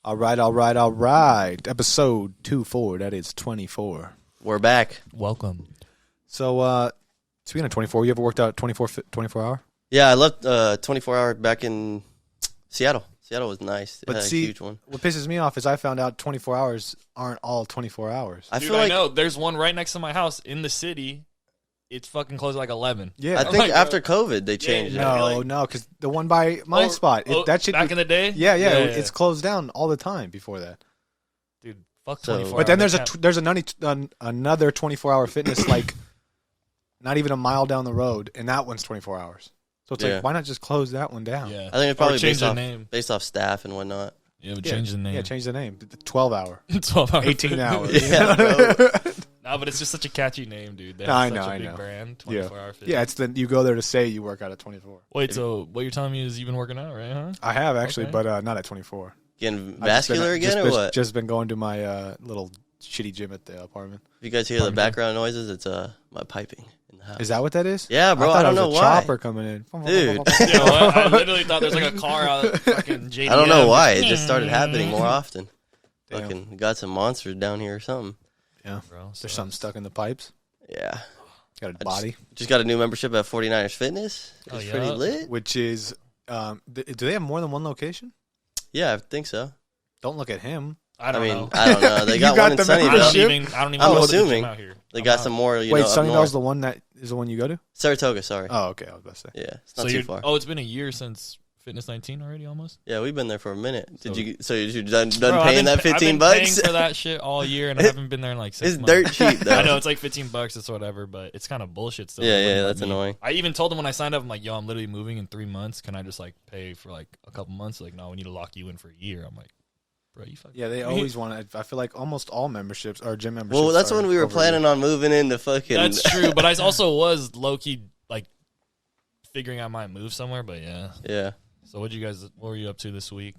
All right. Episode 24. That is 24. We're back. Welcome. So, speaking of 24, you ever worked out 24 hour? Yeah, I left 24-hour back in Seattle. Seattle was nice. It But had see, a huge one. what pisses me off is I found out 24 hours aren't all 24 hours. I Dude, feel like I know. There's one right next to my house in the city. It's fucking closed at like 11. Yeah. I think after COVID they changed it. No, because the one by my spot, that shit back in the day. Yeah, it's closed down all the time before that. Dude, fuck So- 24. But then there's another 24-hour fitness like not even a mile down the road, and that one's 24 hours. So it's Yeah. like, why not just close that one down? Yeah. I think it's probably change the name. based off staff and whatnot. Yeah, but change the name. Yeah, change the name. 12 hour. 12 hours. 18 hours. Yeah, bro. No, but it's just such a catchy name, dude. They No, have I such know, a I big know. brand. Yeah. 24-hour fitness. Yeah, it's you go there to say you work out at 24. Wait, so what you're telling me is you've been working out, right? Huh? I have actually, Okay. but not at 24. Getting I've just been- vascular again just or what? Just been going to my little shitty gym at the apartment. If you guys hear the background noises, it's my piping in the house. Is that what that is? Yeah, bro. I thought I it don't was know a why. chopper coming in. Dude. Yeah, well, I literally thought there's like a car out fucking JDM. I don't know why. It just started happening more often. Damn. Fucking got some monsters down here or something. Yeah, Bro, there's something stuck in the pipes. Yeah. Got a body, Just got a new membership at 49ers Fitness. Oh, It's yeah? pretty lit. which is, do they have more than one location? Yeah, I think so. Don't look at him. I don't know. I don't know. They You got got one in the Sunnyvale. membership? I don't even I'm know what the gym assuming. out here. They I'm got out. some more, Wait, up Sunnyvale's north. the one that is the one you go to? Saratoga, sorry. Oh, okay. I was about to say. Yeah, it's So not too you're, far. oh, it's been a year since Fitness 19 already, almost. Yeah, we've been there for a minute. So- You're done Bro, I've paying been that I've been 15 bucks? paying for that shit all year, and I haven't been there in like 6 It's months. dirt cheap, though. I know it's like $15. It's whatever, but it's kind of bullshit still. Yeah, They wouldn't let that's me. annoying. I even told them when I signed up, I'm like, yo, I'm literally moving in 3 months. Can I just like pay for like a couple months? Like, no, we need to lock you in for a year. I'm like, bro, you fucking. Yeah, they always want to. I feel like almost all memberships or gym memberships. Well, that's are when we were over planning on moving into fucking... That's true, but I also was low key like figuring I might move somewhere. But yeah. Yeah. So what were you up to this week?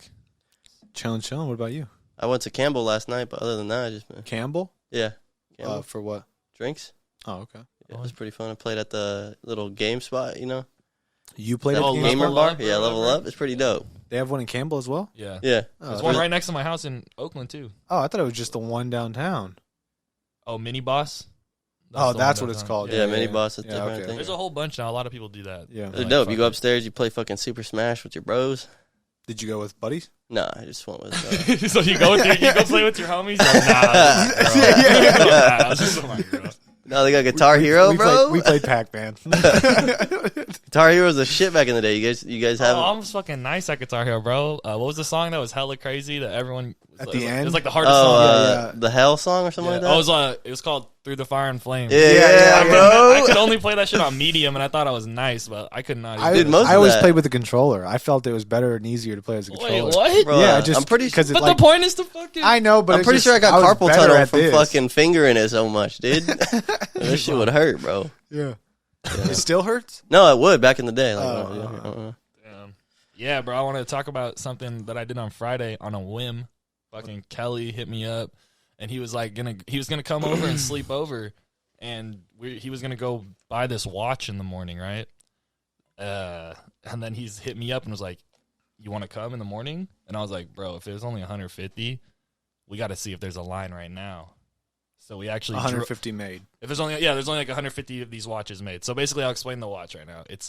Chilling. What about you? I went to Campbell last night, but other than that, I just... Campbell? Yeah. Campbell. For what? Drinks. Oh, okay. Yeah, it was pretty fun. I played at the little game spot, you know? You played That at the Level gamer game? bar? Up or Yeah, Level whatever. Up. It's pretty dope. They have one in Campbell as well? Yeah. Yeah. Oh, There's I one thought- right next to my house in Oakland too. Oh, I thought it was just the one downtown. Oh, Mini Boss. Oh, the that's one what it's downtown. called. Yeah, Mini Boss is Yeah, different, okay. I think. There's a whole bunch now. A lot of people do that. Yeah. They're Like, dope. You fuck go it. upstairs, you play fucking Super Smash with your bros. Did you go with buddies? Nah, I just went with... So you go play with your homies? Like, nah, Yeah. nah, just with my girl. no, they got Guitar Hero, we bro. we played Pac-Man. Guitar Hero was the shit back in the day. You guys have... Oh, I'm fucking nice at Guitar Hero, bro. What was the song that was hella crazy that everyone At the end? It was like the hardest song. yeah. the Hell song or something like that? It was called Through the Fire and Flames. Yeah, yeah, bro. I could only play that shit on medium, and I thought I was nice, but I could not. Dude, most I of always that- played with the controller. I felt it was better and easier to play as a Wait, controller. what? Bro, Yeah, just I'm pretty because But the point is to fucking. I know, but I'm it's pretty just- sure I got was carpal better tunnel at from this. fucking fingering it so much, dude. That shit would hurt, bro. Yeah. It still hurts. No, it would back in the day. Like, Yeah, bro. I want to talk about something that I did on Friday on a whim. Fucking Kelly hit me up, and he was like he was gonna come over and sleep over, and he was gonna go buy this watch in the morning, right? And then he's hit me up and was like, "You want to come in the morning?" And I was like, "Bro, if it was only 150, we got to see if there's a line right now." So we actually 150 made. if there's only like 150 of these watches made. So basically, I'll explain the watch right now. It's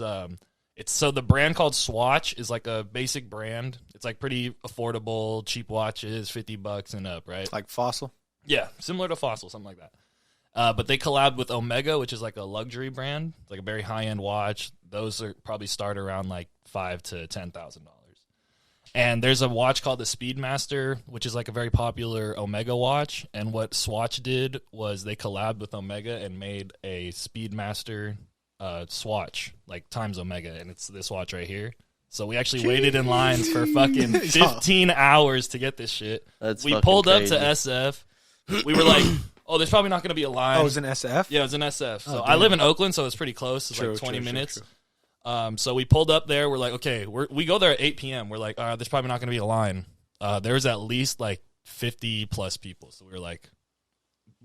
so the brand called Swatch is like a basic brand. It's like pretty affordable, cheap watches, $50 and up, right? Like Fossil. Yeah, similar to Fossil, something like that. But they collabed with Omega, which is like a luxury brand, it's like a very high end watch. Those are probably start around like $5,000 to $10,000. And there's a watch called the Speedmaster, which is like a very popular Omega watch. And what Swatch did was they collabed with Omega and made a Speedmaster Swatch, like times Omega, and it's this watch right here. So we actually waited in lines for fucking 15 hours to get this shit. That's we fucking pulled up crazy. to SF. We were like, oh, there's probably not going to be a line. Oh, it was an SF? Yeah, it was in SF. So Oh, I live in Oakland, so it's pretty close. It's True, like 20 true, minutes. true. So we pulled up there. We're like, okay, we go there at 8 p.m. We're like, all right, there's probably not going to be a line. There's at least like 50 plus people. So we were like,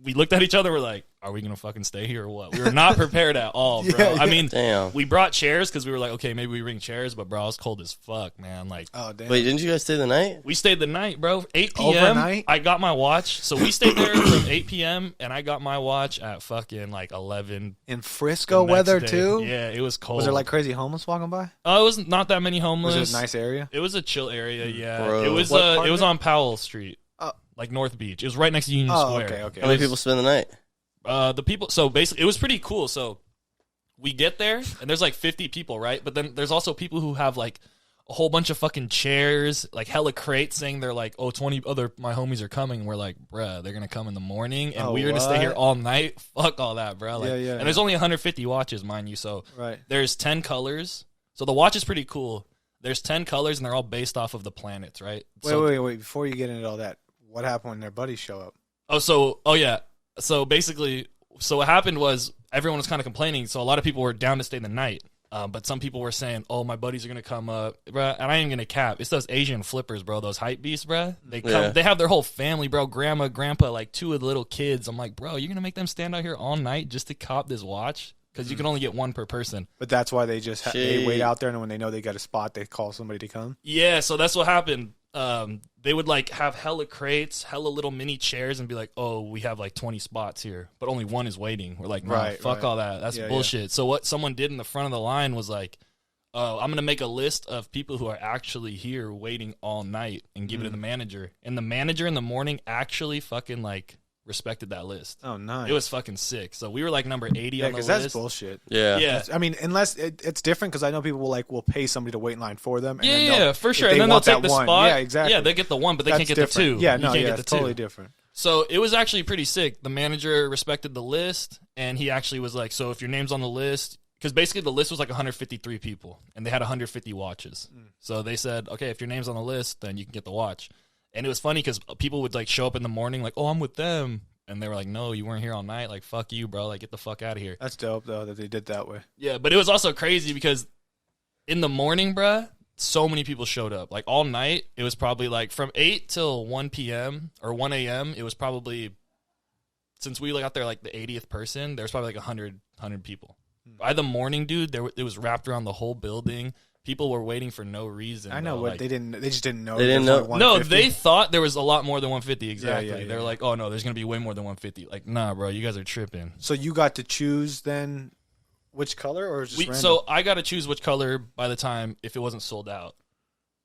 we looked at each other. We're like, are we gonna fucking stay here or what? We were not prepared at all, bro. Yeah, yeah. I mean, Damn. we brought chairs because we were like, okay, maybe we bring chairs, but bro, I was cold as fuck, man. Like, Oh damn. Wait, didn't you guys stay the night? we stayed the night, bro. 8 p.m. Overnight? I got my watch. So we stayed there from 8 p.m. and I got my watch at fucking like 11. In Frisco the next weather day. too? Yeah, it was cold. Was there like crazy homeless walking by? Oh, it was not that many homeless. Was it a nice area? It was a chill area, yeah. Bro. It was What part it was of it? on Powell Street, Oh. like North Beach. It was right next to Union Oh, Square. okay, okay. How many people spend the night? The people. So basically, it was pretty cool. So we get there, and there's like 50 people, right? But then there's also people who have like a whole bunch of fucking chairs, like hella crates, saying they're like, oh, 20 other my homies are coming. And we're like, bruh, they're gonna come in the morning, and Oh, we're gonna stay here what? all night. Fuck all that, bro. Like, Yeah, yeah, And there's only 150 watches, mind you. So Right. there's 10 colors. So the watch is pretty cool. There's 10 colors, and they're all based off of the planets, right? Wait. Before you get into all that, what happened when their buddies show up? Oh yeah. So basically, so what happened was everyone was kind of complaining. So a lot of people were down to stay the night. But some people were saying, oh, my buddies are going to come up. Bruh, and I ain't going to cap. It's those Asian flippers, bro. Those hype beasts, bruh. They come. Yeah. They have their whole family, bro. Grandma, grandpa, like 2 of the little kids. I'm like, bro, you're going to make them stand out here all night just to cop this watch? Because you can only get one per person. But that's why they just they Shit. wait out there, and when they know they got a spot, they call somebody to come. Yeah, so that's what happened. They would like have hella crates, hella little mini chairs, and be like, "Oh, we have like 20 spots here, but only one is waiting." We're like, "No, Right, fuck right. all that. That's Yeah, bullshit." So what someone did in the front of the line was like, "Oh, I'm gonna make a list of people who are actually here waiting all night and give it to the manager." And the manager in the morning actually fucking like respected that list. Oh, nice. It was fucking sick. So we were like number 80 yeah, on the because list. that's bullshit. Yeah. Yeah. I mean, unless it's different, because I know people will pay somebody to wait in line for them. And Yeah, then they'll- yeah, for if sure. they And then they'll want that take the one. spot. Yeah, exactly. Yeah, they get the one, but they That's can't get the different. 2. Yeah, You no, can't yeah, get it's the 2. totally different. So it was actually pretty sick. The manager respected the list, and he actually was like, so if your name's on the list, because basically the list was like 153 people, and they had 150 watches. So they said, okay, if your name's on the list, then you can get the watch. And it was funny because people would like show up in the morning like, oh, I'm with them. And they were like, no, you weren't here all night. Like, fuck you, bro. Like, get the fuck out of here. That's dope, though, that they did that way. Yeah, but it was also crazy because in the morning, bruh, so many people showed up. Like, all night, it was probably like from 8 till 1 p.m. or 1 a.m., it was probably, since we got there like the 80th person, there was probably like 100 people. By the morning, dude, it was wrapped around the whole building. People were waiting for no reason. I know bro. what Like, they just didn't know. They didn't there was know- only no, 150. they thought there was a lot more than 150. Exactly. yeah, They're yeah. like, oh no, there's gonna be way more than 150. Like, nah, bro, you guys are tripping. So you got to choose then which color, or just random? So I got to choose which color by the time if it wasn't sold out.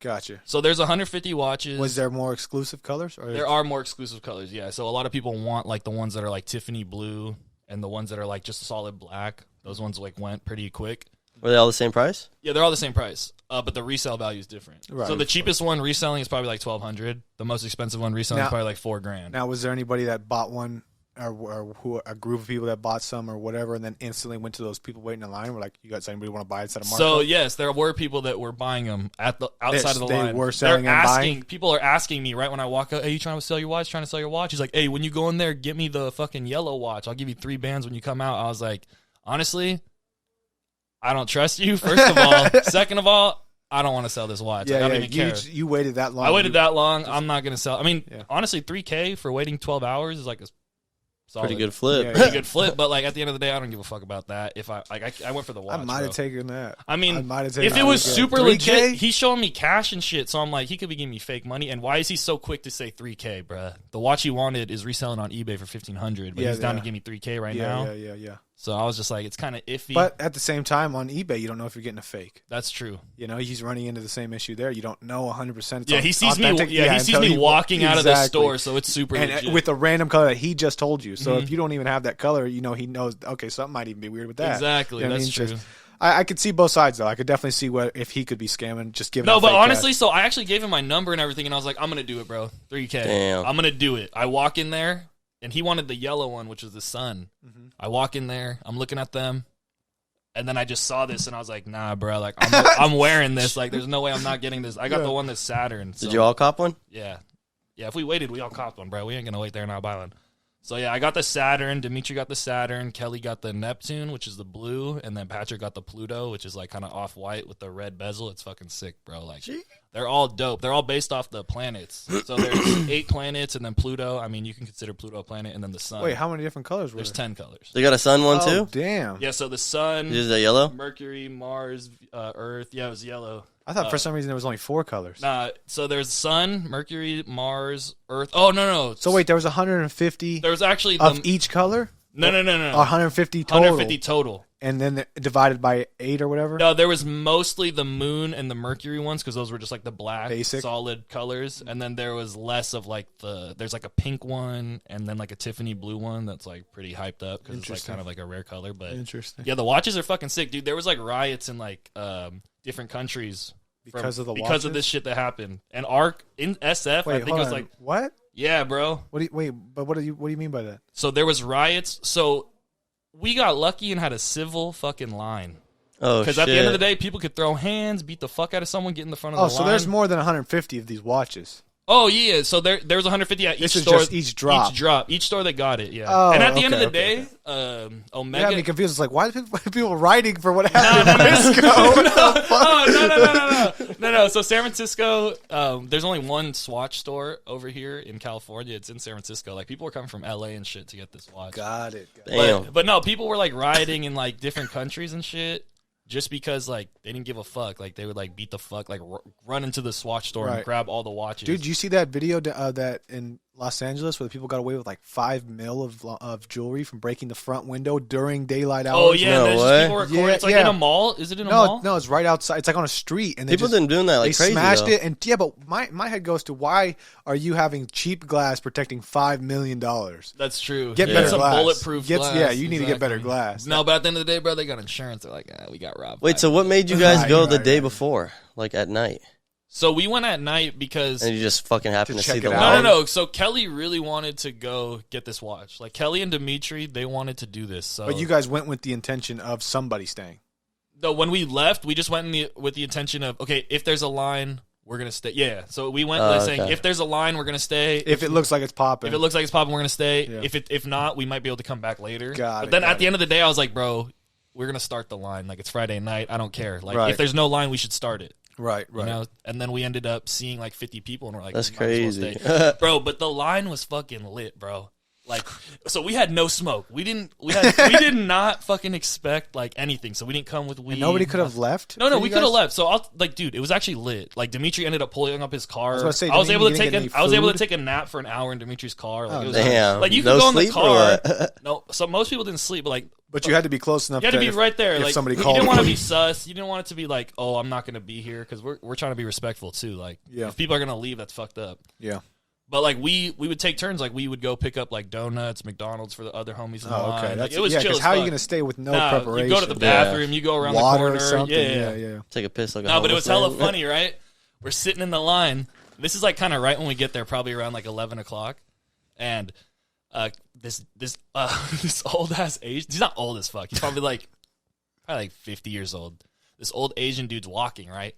Gotcha. So there's 150 watches. Was there more exclusive colors? Or There are more exclusive colors, yeah. So a lot of people want like the ones that are like Tiffany blue and the ones that are like just solid black. Those ones like went pretty quick. Were they all the same price? Yeah, they're all the same price, but the resale value is different. Right. So the cheapest one reselling is probably like $1,200. The most expensive one reselling Now- is probably like $4,000. Now, was there anybody that bought one, or who a group of people that bought some or whatever, and then instantly went to those people waiting in line? Were like, you guys anybody want to buy it instead of markup? So yes, there were people that were buying them at the outside of the They line. were selling They're and asking. buying? People are asking me right when I walk up. Hey, you trying to sell your watch? Trying to sell your watch? He's like, hey, when you go in there, get me the fucking yellow watch. I'll give you 3 bands when you come out. I was like, honestly, I don't trust you. First of all, second of all, I don't want to sell this watch. yeah, Like, I yeah. don't even care. You waited that long. I waited that long. I'm not gonna sell. I mean, Yeah. honestly, $3,000 for waiting 12 hours is like a solid, Pretty good flip. Yeah, pretty good flip. But like at the end of the day, I don't give a fuck about that. If I went for the watch. I might bro. have taken that. I mean, I might have taken if that. it was Okay. super 3K? legit, he's showing me cash and shit. So I'm like, he could be giving me fake money. And why is he so quick to say $3,000, bruh? The watch he wanted is reselling on eBay for $1,500, but Yeah, he's down yeah. to give me $3,000 right yeah, now. yeah. So I was just like, it's kind of iffy. But at the same time, on eBay, you don't know if you're getting a fake. that's true. You know, he's running into the same issue there. You don't know 100%. Yeah, he sees me. authentic. Yeah, he sees until me you- walking out of the Exactly. store, so it's super And legit. with a random color that he just told you. So Mhm. if you don't even have that color, you know, he knows, okay, something might even be weird with that. Exactly, You know what I that's mean? true. Just- I could see both sides, though. I could definitely see if he could be scamming, just giving No, out but fake honestly, cash. so I actually gave him my number and everything, and I was like, I'm gonna do it, bro. $3,000. Damn. I'm gonna do it. I walk in there, and he wanted the yellow one, which was the sun. Mhm. I walk in there, I'm looking at them, and then I just saw this, and I was like, nah, bro. Like, I'm wearing this. Like, there's no way I'm not getting this. I got the one that's Saturn. So, Did you all cop one? Yeah. Yeah, if we waited, we all copped one, bro. We ain't gonna wait there and not buy one. So yeah, I got the Saturn. Dimitri got the Saturn. Kelly got the Neptune, which is the blue, and then Patrick got the Pluto, which is like kind of off white with the red bezel. It's fucking sick, bro. Like they're all dope. They're all based off the planets. So there's 8 planets, and then Pluto. I mean, you can consider Pluto a planet, and then the sun. Wait, how many different colors were There's there? 10 colors. They got a sun one Oh, too. damn. Yeah, so the sun, Is that yellow? Mercury, Mars, Earth. Yeah, it was yellow. I thought for some reason there was only 4 colors. Nah, so there's Sun, Mercury, Mars, Earth. Oh no. So wait, there was 150 There was actually of each color? No. 150 total. 150 total. And then divided by 8 or whatever? No, there was mostly the Moon and the Mercury ones because those were just like the black, Basic. solid colors. And then there was less of like there's like a pink one and then like a Tiffany blue one that's like pretty hyped up because it's like kind of like a rare color. But Interesting. yeah, the watches are fucking sick, dude. There was like riots in like different countries Because of the because of watches? this shit that happened. And in SF, Wait, I think it hold was on. like, What? yeah, bro. What do you mean by that? So there was riots. So we got lucky and had a civil fucking line. Oh, Because shit. at the end of the day, people could throw hands, beat the fuck out of someone, get in the front of the line. So there's more than 150 of these watches. Oh, yeah. So there was 150 at each This is store. just each drop. Each store that got it, yeah. Oh, and at the end of the okay, day, You Omega... got me confused. It's like, why are people writing for what happened in Frisco? What the fuck? No. So San Francisco, there's only one Swatch store over here in California. It's in San Francisco. Like, people were coming from LA and shit to get this watch. Got it. Damn. But no, people were, like, rioting in, like, different countries and shit. Just because, like, they didn't give a fuck. Like, they would, like, beat the fuck, like, run into the Swatch store and Right. grab all the watches. Dude, you see that video that in Los Angeles where the people got away with like $5 million of jewelry from breaking the front window during daylight hours? Oh, yeah. No There's way. just people recording. Yeah, It's, like, yeah. in a mall. Is it in a mall? No, it's right outside. It's like on a street, and they People just, been doing that like they crazy. smashed though. it. And yeah, but my head goes to why are you having cheap glass protecting $5 million? That's true. Get Yeah. better Some glass. bulletproof glass. Yeah, you need to get better Exactly. glass. No, but at the end of the day, bro, they got insurance. They're like, we got robbed. Wait, so what made you guys Right, go the right, day right. before, like at night, So we went at night because... and you just fucking happened To to see check the it line? out. No. So Kelly really wanted to go get this watch. Like, Kelly and Dimitri, they wanted to do this. So, But you guys went with the intention of somebody staying. though, when we left, we just went with the intention of, okay, if there's a line, we're going to stay. Yeah. So we went saying, okay. if there's a line, we're going to stay. If it looks like it's popping. If it looks like it's popping, we're going to stay. Yeah. If not, we might be able to come back later. Got but it, then got at the end of the day, I was like, bro, we're going to start the line. Like, it's Friday night. I don't care. Like, Right. if there's no line, we should start it. Right. You know? And then we ended up seeing like 50 people, and we're like, That's we might as well crazy. stay. Bro. But the line was fucking lit, bro. Like, so we had no smoke. We did not fucking expect like anything. So we didn't come with weed. And nobody could have left? No, for we you could have guys? left. So dude, it was actually lit. Like, Dimitri ended up pulling up his car. I was about to say, I was didn't able you to take get any I was able to food? take a nap for an hour in Dimitri's car. Like, Oh, it was Damn. like you No could go in the sleep or car. what? No, so most people didn't sleep, but like But you had to be close enough you had to be if- right there. if Like, somebody you called. didn't want to be sus. You didn't want it to be like, oh, I'm not going to be here because we're trying to be respectful too. Like, Yeah. if people are going to leave, that's fucked up. Yeah. But like we would take turns. Like, we would go pick up like donuts, McDonald's for the other homies in the Oh, line. okay. Like, That's it was yeah, chill. because as how are you fuck. going to stay with no Nah, preparation? you go to the bathroom, you go around Water the corner. or something? Yeah. Take a piss like a No, but it was homeless hella man. funny, right? We're sitting in the line. This is like kind of right when we get there, probably around like 11 o'clock. And this old ass Asian, he's not old as fuck. He's probably like 50 years old. This old Asian dude's walking, right?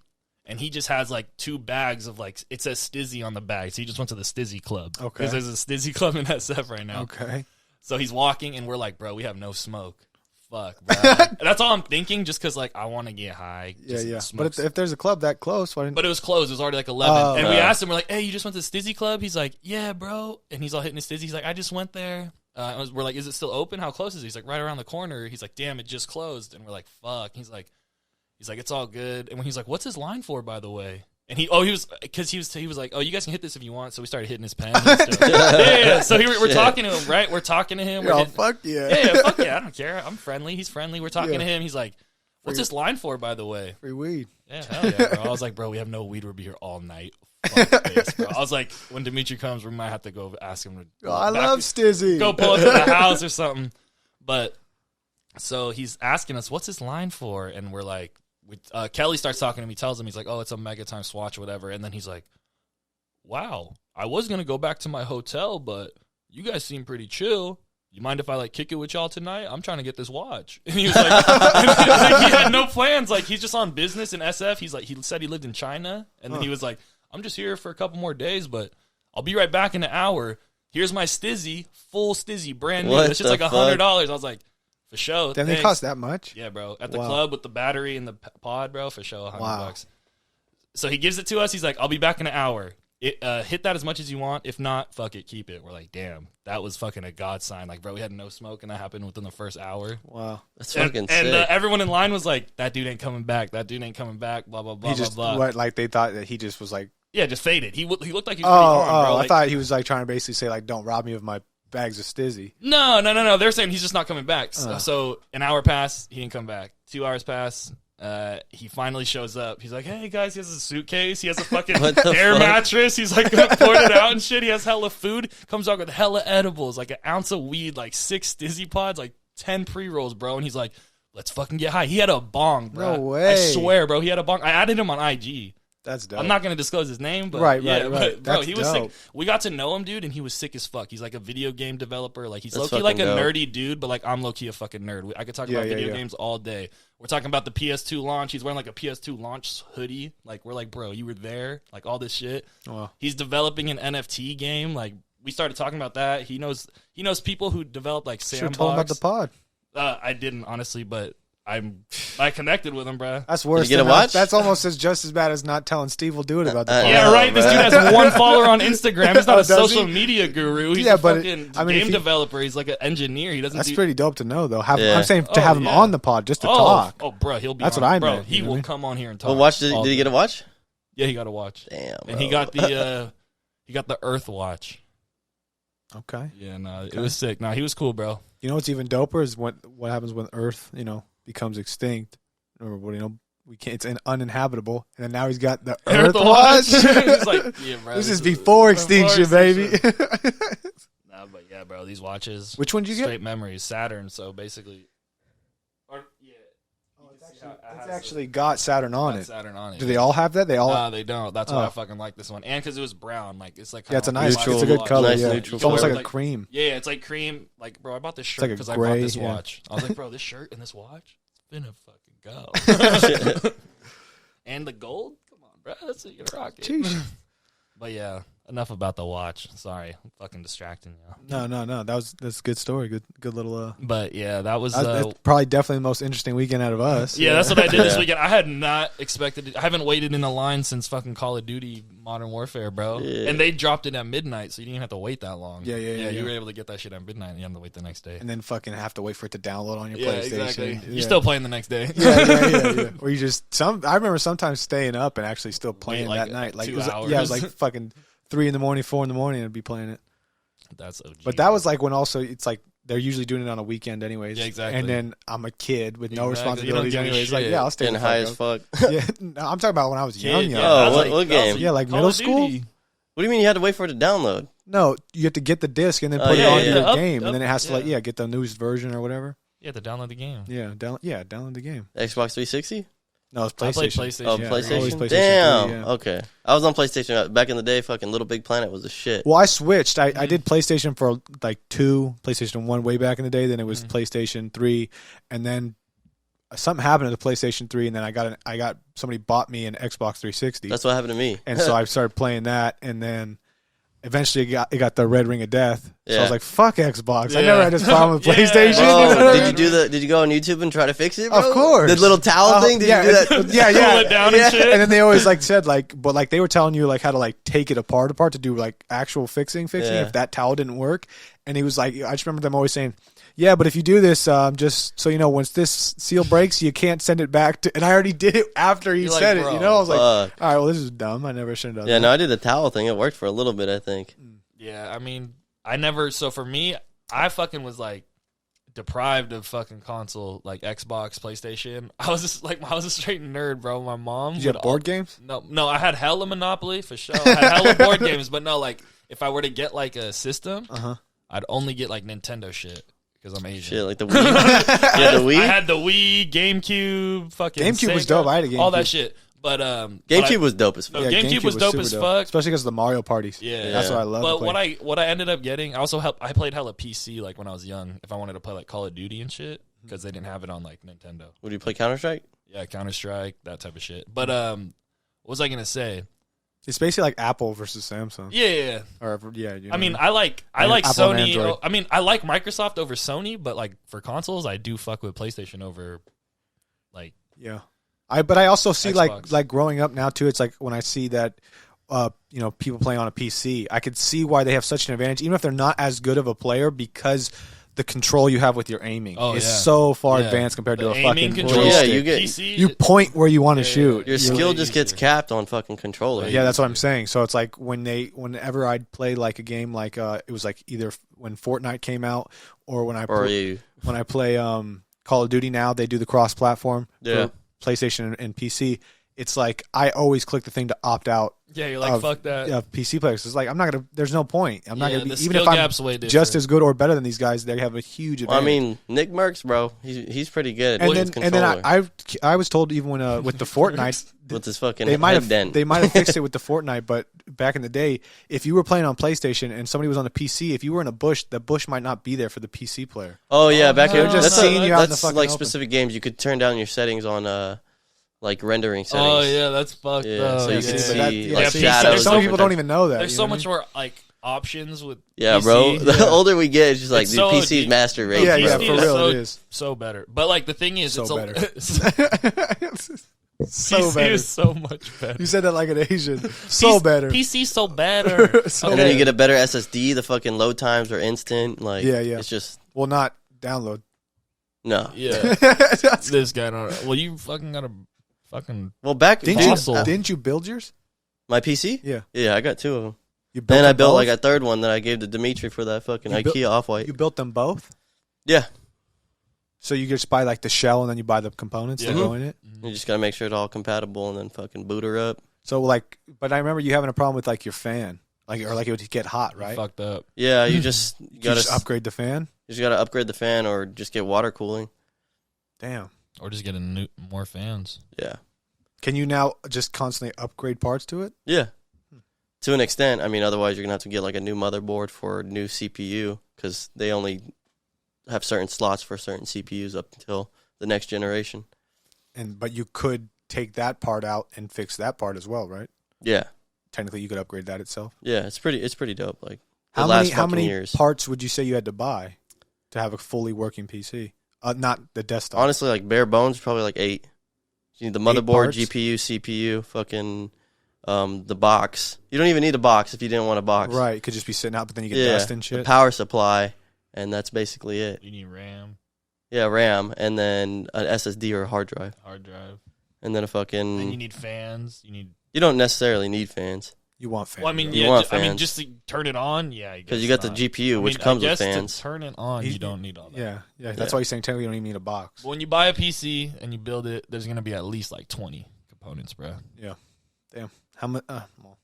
And he just has like 2 bags of like, it says Stizzy on the bag. So he just went to the Stizzy Club. Okay. Because there's a Stizzy Club in SF right now. Okay. So he's walking, and we're like, bro, we have no smoke. Fuck, bro. And that's all I'm thinking, just because like I want to get high. Yeah, yeah. smoke But if there's a club that close, why didn't but it was closed. It was already like 11. Oh. And we asked him, we're like, hey, you just went to the Stizzy Club? He's like, yeah, bro. And he's all hitting his Stizzy. He's like, I just went there. We're like, is it still open? How close is it? He's like, right around the corner. He's like, damn, it just closed. And we're like, fuck. He's like, it's all good. And when he's like, what's his line for, by the way? And he was like, oh, you guys can hit this if you want. So we started hitting his pen. And stuff. yeah. So we're talking to him, right? We're talking to him. You're We're all, hitting- fuck yeah. yeah, fuck yeah, I don't care. I'm friendly. He's friendly. We're talking Yeah. to him. He's like, what's this line for, by the way? Free weed. Yeah, hell yeah, bro. I was like, bro, we have no weed. We'll be here all night. Fuck this, bro. I was like, when Dimitri comes, we might have to go ask him to Oh, I back- love Stizzy. go pull up to the house or something. But so he's asking us, what's this line for? And we're like, Kelly starts talking to him. He tells him, he's like, oh, it's a Mega Time Swatch or whatever. And then he's like, wow, I was going to go back to my hotel, but you guys seem pretty chill. You mind if I like kick it with y'all tonight? I'm trying to get this watch. And he was like, he had no plans. Like, he's just on business in SF. He's like, he said he lived in China. And then he was like, I'm just here for a couple more days, but I'll be right back in an hour. here's my Stizzy, full Stizzy, brand new. What It's just the like $100. I was like, for sure. Damn, they thanks. cost that much? Yeah, bro. At the Wow. club with the battery and the pod, bro, for sure, $100. Wow. So he gives it to us. He's like, I'll be back in an hour. Hit that as much as you want. If not, fuck it, keep it. We're like, damn, that was fucking a god sign. Like, bro, we had no smoke, and that happened within the first hour. Wow. That's And, fucking sick. everyone in line was like, that dude ain't coming back. That dude ain't coming back. Blah blah blah He just, blah blah. what, like they thought that he just was like, Yeah, just faded. He looked like he was pretty oh, on, bro. I Like, thought he was like trying to basically say like, don't rob me of my bags of Stizzy. No. They're saying he's just not coming back. So an hour passed. He didn't come back. 2 hours passed. He finally shows up. He's like, hey, guys, he has a suitcase. He has a fucking What the air fuck? mattress. He's like, poured it out and shit. He has hella food. Comes out with hella edibles, like an ounce of weed, like 6 Stizzy pods, like 10 pre-rolls, bro. And he's like, let's fucking get high. He had a bong, bro. No way. I swear, bro. He had a bong. I added him on IG. That's dope. I'm not going to disclose his name, but Right. But, bro, That's he was dope. sick. We got to know him, dude, and he was sick as fuck. He's like a video game developer. Like, he's That's low-key like a fucking dope. nerdy dude, but like I'm low-key a fucking nerd. I could talk Yeah, about yeah, video yeah. games all day. We're talking about the PS2 launch. He's wearing like a PS2 launch hoodie. Like, we're like, bro, you were there. Like, all this shit. Wow. He's developing an NFT game. Like, we started talking about that. He knows people who develop like Should have told him about sandbox. the pod. I didn't, honestly, but I connected with him, bro. That's worse. Did you get than a watch? That's almost just as bad as not telling Steve will do it about the pod. Yeah, know, right. This bro. dude has 1 follower on Instagram. He's not Oh, a does social he? media guru. He's Yeah, a but fucking I mean, if game he- developer. He's like an engineer. He doesn't That's do. pretty dope to know, though. Yeah. I'm saying to Oh, have him yeah. on the pod just to talk. Oh, bro, he'll be. That's on. what I bro, meant, he you know will what I mean? come on here and talk. Well, watch. all Did he day. get a watch? Yeah, he got a watch, Damn. and he bro. got the Earth watch. Okay. Yeah, no, it was sick. No, he was cool, bro. You know what's even doper is what happens when Earth, becomes extinct, or we can't. It's uninhabitable, and then now he's got the Earth watch. He's like, yeah, bro. This is before extinction, baby. Nah, but yeah, bro. These watches. Which one did you get? Straight memories. Saturn. So basically, yeah. It's actually got Saturn on it. Saturn on it. Do they all have that? They all. No, they don't. That's why Oh. I fucking like this one, and because it was brown. Like it's like Yeah, it's a kinda nice. Neutral- It's a good color. nice Yeah, neutral it's almost color. like a cream. Yeah, it's like cream. Like, bro, I bought this shirt like a because I gray, bought this yeah. watch. I was like, bro, this shirt and this watch, it's finna fucking go. And the gold, come on, bro, that's what you rock it. Jeez. But yeah, enough about the watch. Sorry, I'm fucking distracting you. No. That's a good story. Good little. But yeah, that was. That's probably definitely the most interesting weekend out of us. Yeah, that's what I did this Yeah. weekend. I had not expected it. I haven't waited in a line since fucking Call of Duty Modern Warfare, bro. Yeah. And they dropped it at midnight, so you didn't have to wait that long. Yeah. You were able to get that shit at midnight, and you had to wait the next day. And then fucking have to wait for it to download on your Yeah, PlayStation. exactly. Yeah. You're still playing the next day. yeah. Or you just I remember sometimes staying up and actually still playing like, that night. Like 2 it was, hours. yeah, it was like fucking 3 in the morning, 4 in the morning, and be playing it. That's OG. But that was like when also it's like they're usually doing it on a weekend anyways. Yeah, exactly. And then I'm a kid with no Exactly. You don't responsibilities give a anyways. Like shit. yeah, I'll stay Getting the high fuck as up. fuck. Yeah, no, I'm talking about when I was young. Kid, young. Oh, that was what that was game? Yeah, like Call middle of school? Duty. What do you mean you had to wait for it to download? No, you have to get the disc and then Oh, put it yeah, onto yeah. your Up- game, and then it has to yeah. get the newest version or whatever. You have to download the game. Yeah, download the game. Xbox 360? No, it's I played PlayStation. PlayStation. Oh, Yeah, PlayStation? always PlayStation Damn. 3, yeah. Okay. I was on PlayStation back in the day. Fucking Little Big Planet was the shit. Well, I switched. I did PlayStation for like 2, PlayStation 1 way back in the day. Then it was PlayStation 3, and then something happened to the PlayStation 3, and then I got somebody bought me an Xbox 360, That's what happened to me. and so I started playing that, and then eventually it got the red ring of death. So I Yeah. was like, "Fuck Xbox!" I Yeah. never had this problem with Yeah. PlayStation. Bro, you know what I did you mean? did you go on YouTube and try to fix it, bro? Of course. The little towel thing? Did yeah, you do that? yeah, yeah. Pull it down and shit. And then they always like said but like they were telling you like how to like take it apart to do like actual fixing Yeah. if that towel didn't work. And he was like, I just remember them always saying, yeah, but if you do this, just so you know, once this seal breaks, you can't send it back to. And I already did it after he You're like, said it. bro, You know, I was like, all Fuck. right, well, this is dumb. I never should have done Yeah, that. no, I did the towel thing. It worked for a little bit, I think. Yeah, I mean, I never. So for me, I fucking was like deprived of fucking console, like Xbox, PlayStation. I was a straight nerd, bro. My mom. Did you have board games? No, I had hella Monopoly for sure. I had hella board games, but no, like if I were to get like a system, I'd only get like Nintendo shit because I'm Asian. Shit, like the Wii. You had the Wii? I had the Wii, GameCube, fucking GameCube was Sega, dope. I had a all that GameCube. shit. But GameCube was dope as no, fuck. GameCube was dope super as fuck. especially because of the Mario parties. Yeah, That's what I love. But what I ended up getting, I also I played hella PC like when I was young. If I wanted to play like Call of Duty and shit, because they didn't have it on like Nintendo. Would you play Counter-Strike? Yeah, Counter Strike, that type of shit. But what was I gonna say? It's basically like Apple versus Samsung. Yeah. Or yeah. You know I mean, what I like Apple and Sony. Android. I mean, I like Microsoft over Sony, but like for consoles, I do fuck with PlayStation over like. Yeah. But I also see Xbox. like growing up now too. It's like when I see that, people playing on a PC, I could see why they have such an advantage, even if they're not as good of a player, because the control you have with your aiming is so far advanced compared to a fucking control. joystick. Yeah, you get PC, you point where you want to shoot. your skill just gets easier. capped on fucking controller. Yeah, that's what I'm saying. So it's like whenever I'd play like a game, like it was like either when Fortnite came out or when I play Call of Duty. Now they do the cross-platform for PlayStation and PC. It's like I always click the thing to opt out. Yeah, you're like fuck that. Yeah, PC players. It's like I'm not gonna. There's no point. I'm not gonna be the even skill if I'm gap's way different. just as good or better than these guys. They have a huge Well, advantage. I mean, Nick Merckx, bro, he's pretty good and with then his controller. I was told even when with the Fortnite with his fucking they might head dent. have fixed it with the Fortnite, but back in the day, if you were playing on PlayStation and somebody was on the PC, if you were in a bush, the bush might not be there for the PC player. Oh yeah, back no, in just seeing you out in the that's fucking like open. specific games. You could turn down your settings on like rendering settings. Oh yeah, that's fucked Yeah, up. so you Yeah, can see, see that- like PC shadows. Some so people don't even know that. There's you so know what I much mean? more like options with Yeah, PC. bro. The older we get, it's just like It's dude, so PC's OD. master race. Yeah, bro. for real, it is. so better. But like the thing is, So it's better. So PC better. is so much better. You said that like an Asian. So better. PC so better. So And then you better. get a better SSD. The fucking load times are instant. Like, Yeah. It's just Well, not download. no. Yeah, this guy. Well, you fucking got a fucking. Well, back Didn't you build yours? my PC. Yeah. Yeah, I got two of them. You built Then I them built both? like a third one that I gave to Dimitri for that fucking You built- IKEA off-white. You built them both? Yeah. So you just buy like the shell and then you buy the components that Yeah. go in it? You just gotta make sure it's all compatible and then fucking boot her up. So like, but I remember you having a problem with like your fan, like or like it would get hot, right? Fucked up. Yeah, you just You gotta just upgrade the fan. you just gotta upgrade the fan or just get water cooling. Damn. Or just get more fans. Yeah. Can you now just constantly upgrade parts to it? Yeah. To an extent. I mean, otherwise you're gonna have to get like a new motherboard for a new CPU because they only have certain slots for certain CPUs up until the next generation. But you could take that part out and fix that part as well, right? Yeah. Technically, you could upgrade that itself. Yeah, it's pretty dope. Like How last many fucking years. parts would you say you had to buy to have a fully working PC? Not the desktop. Honestly, like bare bones, probably like 8. You need the motherboard, parts? GPU, CPU, fucking the box. You don't even need a box if you didn't want a box. Right, it could just be sitting out, but then you get Yeah, dust and the shit. power supply, and that's basically it. You need RAM, Yeah, RAM, and then an SSD or a hard drive, hard drive. and then a fucking. And you need fans. You don't necessarily need fans You want fans. Well, I mean, You yeah. want I mean, fans. just to turn it on. Yeah, because you got the GPU, which comes with fans. To turn it on, He- you don't need all that. Yeah. That's Yeah. why you're saying technically you don't even need a box. But when you buy a PC and you build it, there's gonna be at least like 20 components, bro. Damn. How much? Well,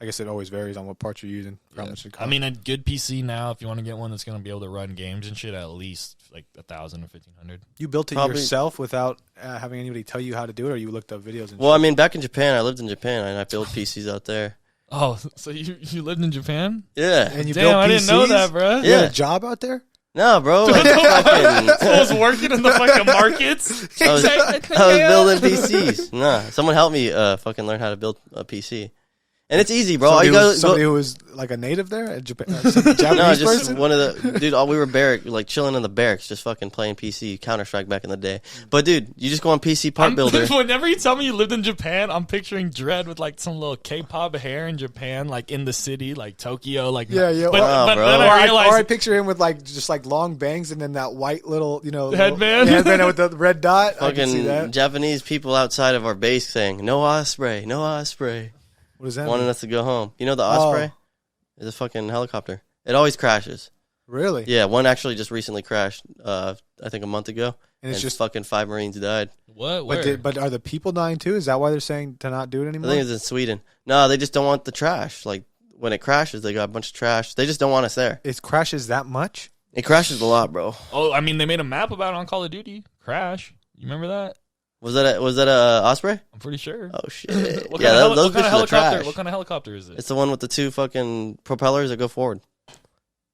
I guess it always varies on what parts you're using. For how Yeah. much it costs. I mean, a good PC now, if you want to get one that's gonna be able to run games and shit, at least like 1,000 or 1,500. you built it Probably- yourself without having anybody tell you how to do it, or you looked up videos and Well, I mean, back in Japan, I lived in Japan, and I built PCs out there. Oh, so you lived in Japan? Yeah. and you Damn, built I didn't know PCs? that, bro. You had Yeah. a job out there? No, bro. Like, fucking, I was working in the fucking markets. I was building PCs. Nah, someone helped me fucking learn how to build a PC. And it's easy, bro. All you Somebody go, who was like a native there, a some Japanese no, just person. one of the dude. We were like chilling in the barracks, just fucking playing PC, Counter-Strike back in the day. But dude, you just go on PC Part Builder. Whenever you tell me you lived in Japan, I'm picturing Dredd with like some little K-pop hair in Japan, like in the city, like Tokyo, like Yeah, yeah. But, Wow, but bro. then Or I I realized picture him with like just like long bangs and then that white little Headband? headband with the red dot. I can see Fucking that. Japanese people outside of our base saying "No Osprey, no Osprey," What does that wanting mean? us to go home. You know the Osprey is a fucking helicopter. It always crashes. Really? Yeah, one actually just recently crashed. I think a month ago, And it's just. fucking 5 Marines died. what? Where? But are the people dying too? Is that why they're saying to not do it I anymore? think it's in Sweden. No, they just don't want the trash. Like when it crashes, they got a bunch of trash. They just don't want us there. It crashes that much? It crashes a lot, bro. Oh, I mean, they made a map about it on Call of Duty. Crash. You remember that? Was that a Osprey? I'm pretty sure. Oh shit! What Yeah, kind of those bitches are helicopter? trash. What kind of helicopter is it? It's the one with the 2 fucking propellers that go forward.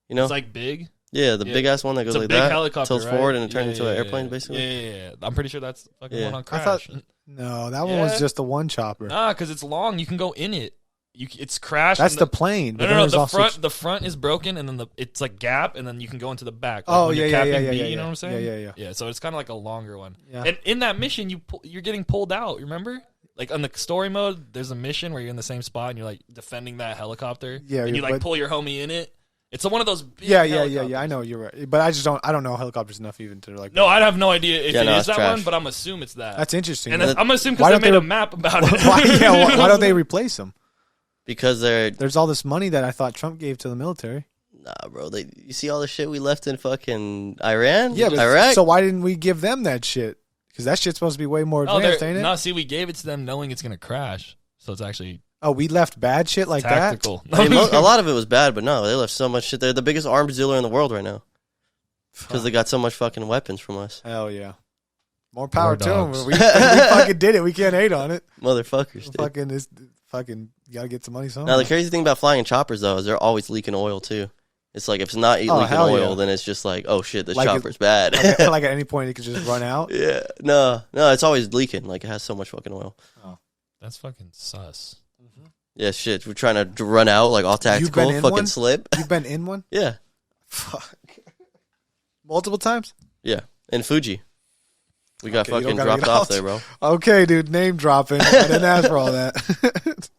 You know? It's like big. Yeah, the Yeah. big ass one that It's goes a like big that, helicopter, tilts right? forward, and it turns Yeah, into yeah, an yeah, airplane, yeah. basically. Yeah. I'm pretty sure that's the fucking Yeah. one on I Crash. thought no, that one was Yeah. just the one chopper. Nah, because it's long. You can go in it. it's crashed. That's the plane. But No. The front is broken, and then it's like gap, and then you can go into the back. Like oh when yeah, you're yeah, capping yeah, B, yeah, you know what I'm saying? Yeah. So it's kind of like a longer one. Yeah. And in that mission, you're getting pulled out. Remember? Like on the story mode, there's a mission where you're in the same spot and you're like defending that helicopter. Yeah, and you like pull your homie in it. It's one of those big Yeah. I know you're right, but I don't know helicopters enough even to like. No, I have no idea if it is that trash. one, but I'm assuming it's that. That's interesting. And I'm assuming because they made a map about it. Why don't they replace them? Because there's all this money that I thought Trump gave to the military. Nah, bro. You see all the shit we left in fucking Iran? Yeah, but Iraq? So why didn't we give them that shit? Because that shit's supposed to be way more advanced, ain't it? No, see, we gave it to them knowing it's going to crash. So it's actually we left bad shit like tactical. I mean, a lot of it was bad, but no, they left so much shit. They're the biggest arms dealer in the world right now. Because they got so much fucking weapons from us. Hell yeah. More power to them. dogs. We fucking did it. We can't hate on it. Motherfuckers, dude. You gotta get some money somehow. Now, the crazy thing about flying in choppers, though, is they're always leaking oil, too. It's like, if it's not leaking oil, then it's just like, oh, shit, this chopper's bad. Like at any point, it could just run out? Yeah. No, it's always leaking. Like, it has so much fucking oil. Oh. That's fucking sus. Mm-hmm. Yeah, shit. We're trying to run out, like, all tactical, fucking slip. You've been in one? Yeah. Fuck. Multiple times? Yeah. In Fuji. We got fucking dropped off there, bro. Okay, dude. Name dropping. I didn't ask for all that.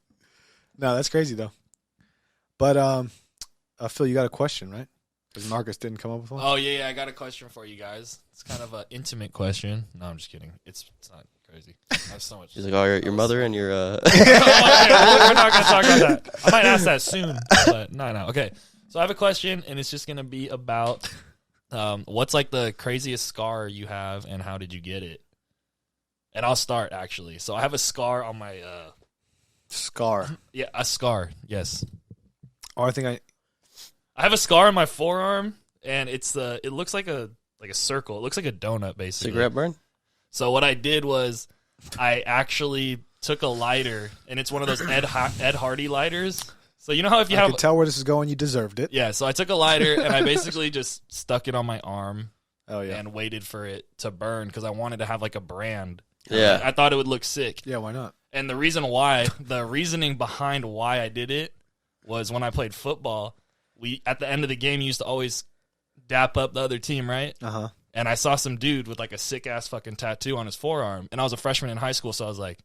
No, that's crazy, though. But, Phil, you got a question, right? Because Marcus didn't come up with one. Oh yeah, I got a question for you guys. It's kind of an intimate question. No, I'm just kidding. It's not crazy. I have so much. He's like, oh, your mother and your. We're not gonna talk about that. I might ask that soon, but no. Okay, so I have a question, and it's just gonna be about what's like the craziest scar you have, and how did you get it? And I'll start actually. So I have a scar on my. Scar. Yeah, a scar. Yes. Oh, I have a scar on my forearm, and it looks like a circle. It looks like a donut, basically. Cigarette burn? So what I did was I actually took a lighter, and it's one of those Ed Hardy lighters. So you know how if you I could tell where this is going, you deserved it. Yeah, so I took a lighter, and I basically just stuck it on my arm and waited for it to burn because I wanted to have like a brand. Yeah. I thought it would look sick. Yeah, why not? And the reasoning behind why I did it was when I played football, we at the end of the game used to always dap up the other team, right? Uh-huh. And I saw some dude with like a sick ass fucking tattoo on his forearm, and I was a freshman in high school, so I was like,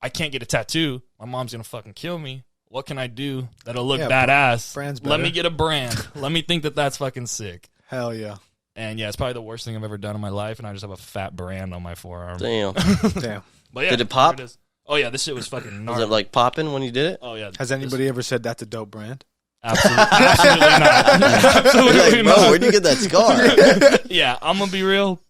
I can't get a tattoo. My mom's gonna fucking kill me. What can I do that'll look badass? Brand's Let me get a brand. Let me think that that's fucking sick. Hell yeah. And yeah, it's probably the worst thing I've ever done in my life, and I just have a fat brand on my forearm. Damn. Damn. But yeah, did it pop? It is. Oh yeah, this shit was fucking gnarly. Was it like popping when you did it? Oh yeah. Has anybody ever said that's a dope brand? Absolutely not. Absolutely Like, bro, not. where'd you get that scar? Yeah, I'm gonna be real.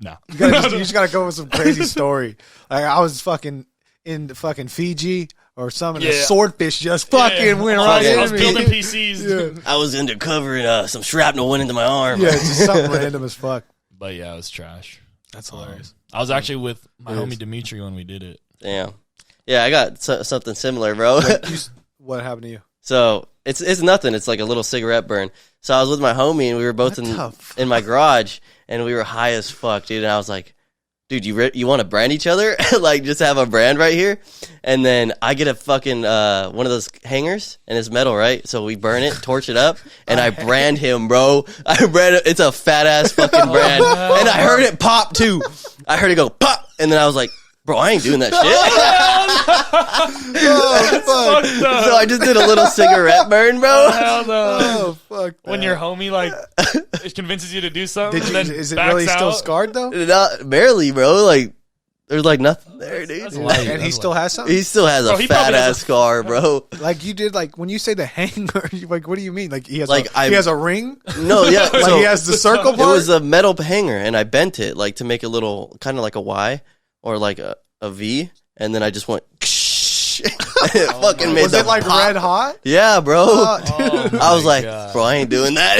No. You just gotta go with some crazy story. Like I was fucking in the fucking Fiji or something. And a swordfish just fucking went right I in was me. building PCs. Yeah. I was undercover and some shrapnel went into my arm. Yeah, it's just something random as fuck. But yeah, it was trash. That's hilarious. I was actually with my homie Dimitri when we did it. Damn. Yeah, I got something similar, bro. What happened to you? So it's nothing. It's like a little cigarette burn. So I was with my homie and we were both in my garage and we were high as fuck, dude. And I was like, dude, you want to brand each other? Like just have a brand right here. And then I get a fucking one of those hangers and it's metal, right? So we burn it, torch it up, and I brand him, bro. I brand it. It's a fat ass fucking brand. And I heard it pop too. I heard it go pop, and then I was like, bro, I ain't doing that shit. So I just did a little cigarette burn, bro. Hell no. Oh fuck! When your homie like it convinces you to do something, and then Is it backs really still out. scarred though? Not barely, bro. Like there's like nothing there, dude. That's light. And he still has something. He still has Bro, a he fat probably has ass scar, bro. Like you did, like when you say the hanger, like what do you mean? Like he has Like, he has a ring. No, yeah. Like So he has the circle it part. was a metal hanger, and I bent it like to make a little kind of like a Y or like a V, and then I just went. It fucking made Was it like pop. red hot? Yeah, bro. Oh, I was like, God. bro, I ain't doing that.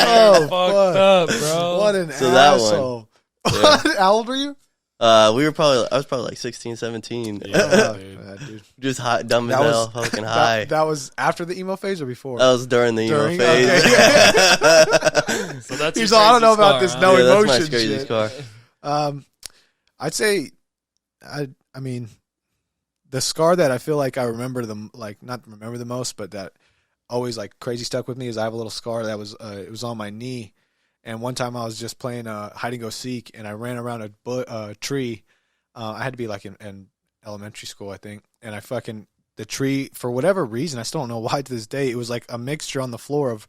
Oh, Fucked up, bro. What an So that one. asshole. Yeah. How old were you? I was probably like 16, 17. Yeah, Dude. Just hot, dumb as That hell, was- fucking high. That was after the emo phase or before? That was during the emo During? phase. Okay. So that's He's your all, I don't know crazy about scar, this huh? no Yeah, that's emotion my crazy shit. scar. I'd say, I mean, the scar that I feel like I remember not remember the most, but that always like crazy stuck with me is I have a little scar that was it was on my knee, and one time I was just playing hide and go seek, and I ran around a tree. I had to be like in elementary school, I think, and the tree, for whatever reason, I still don't know why to this day, it was like a mixture on the floor of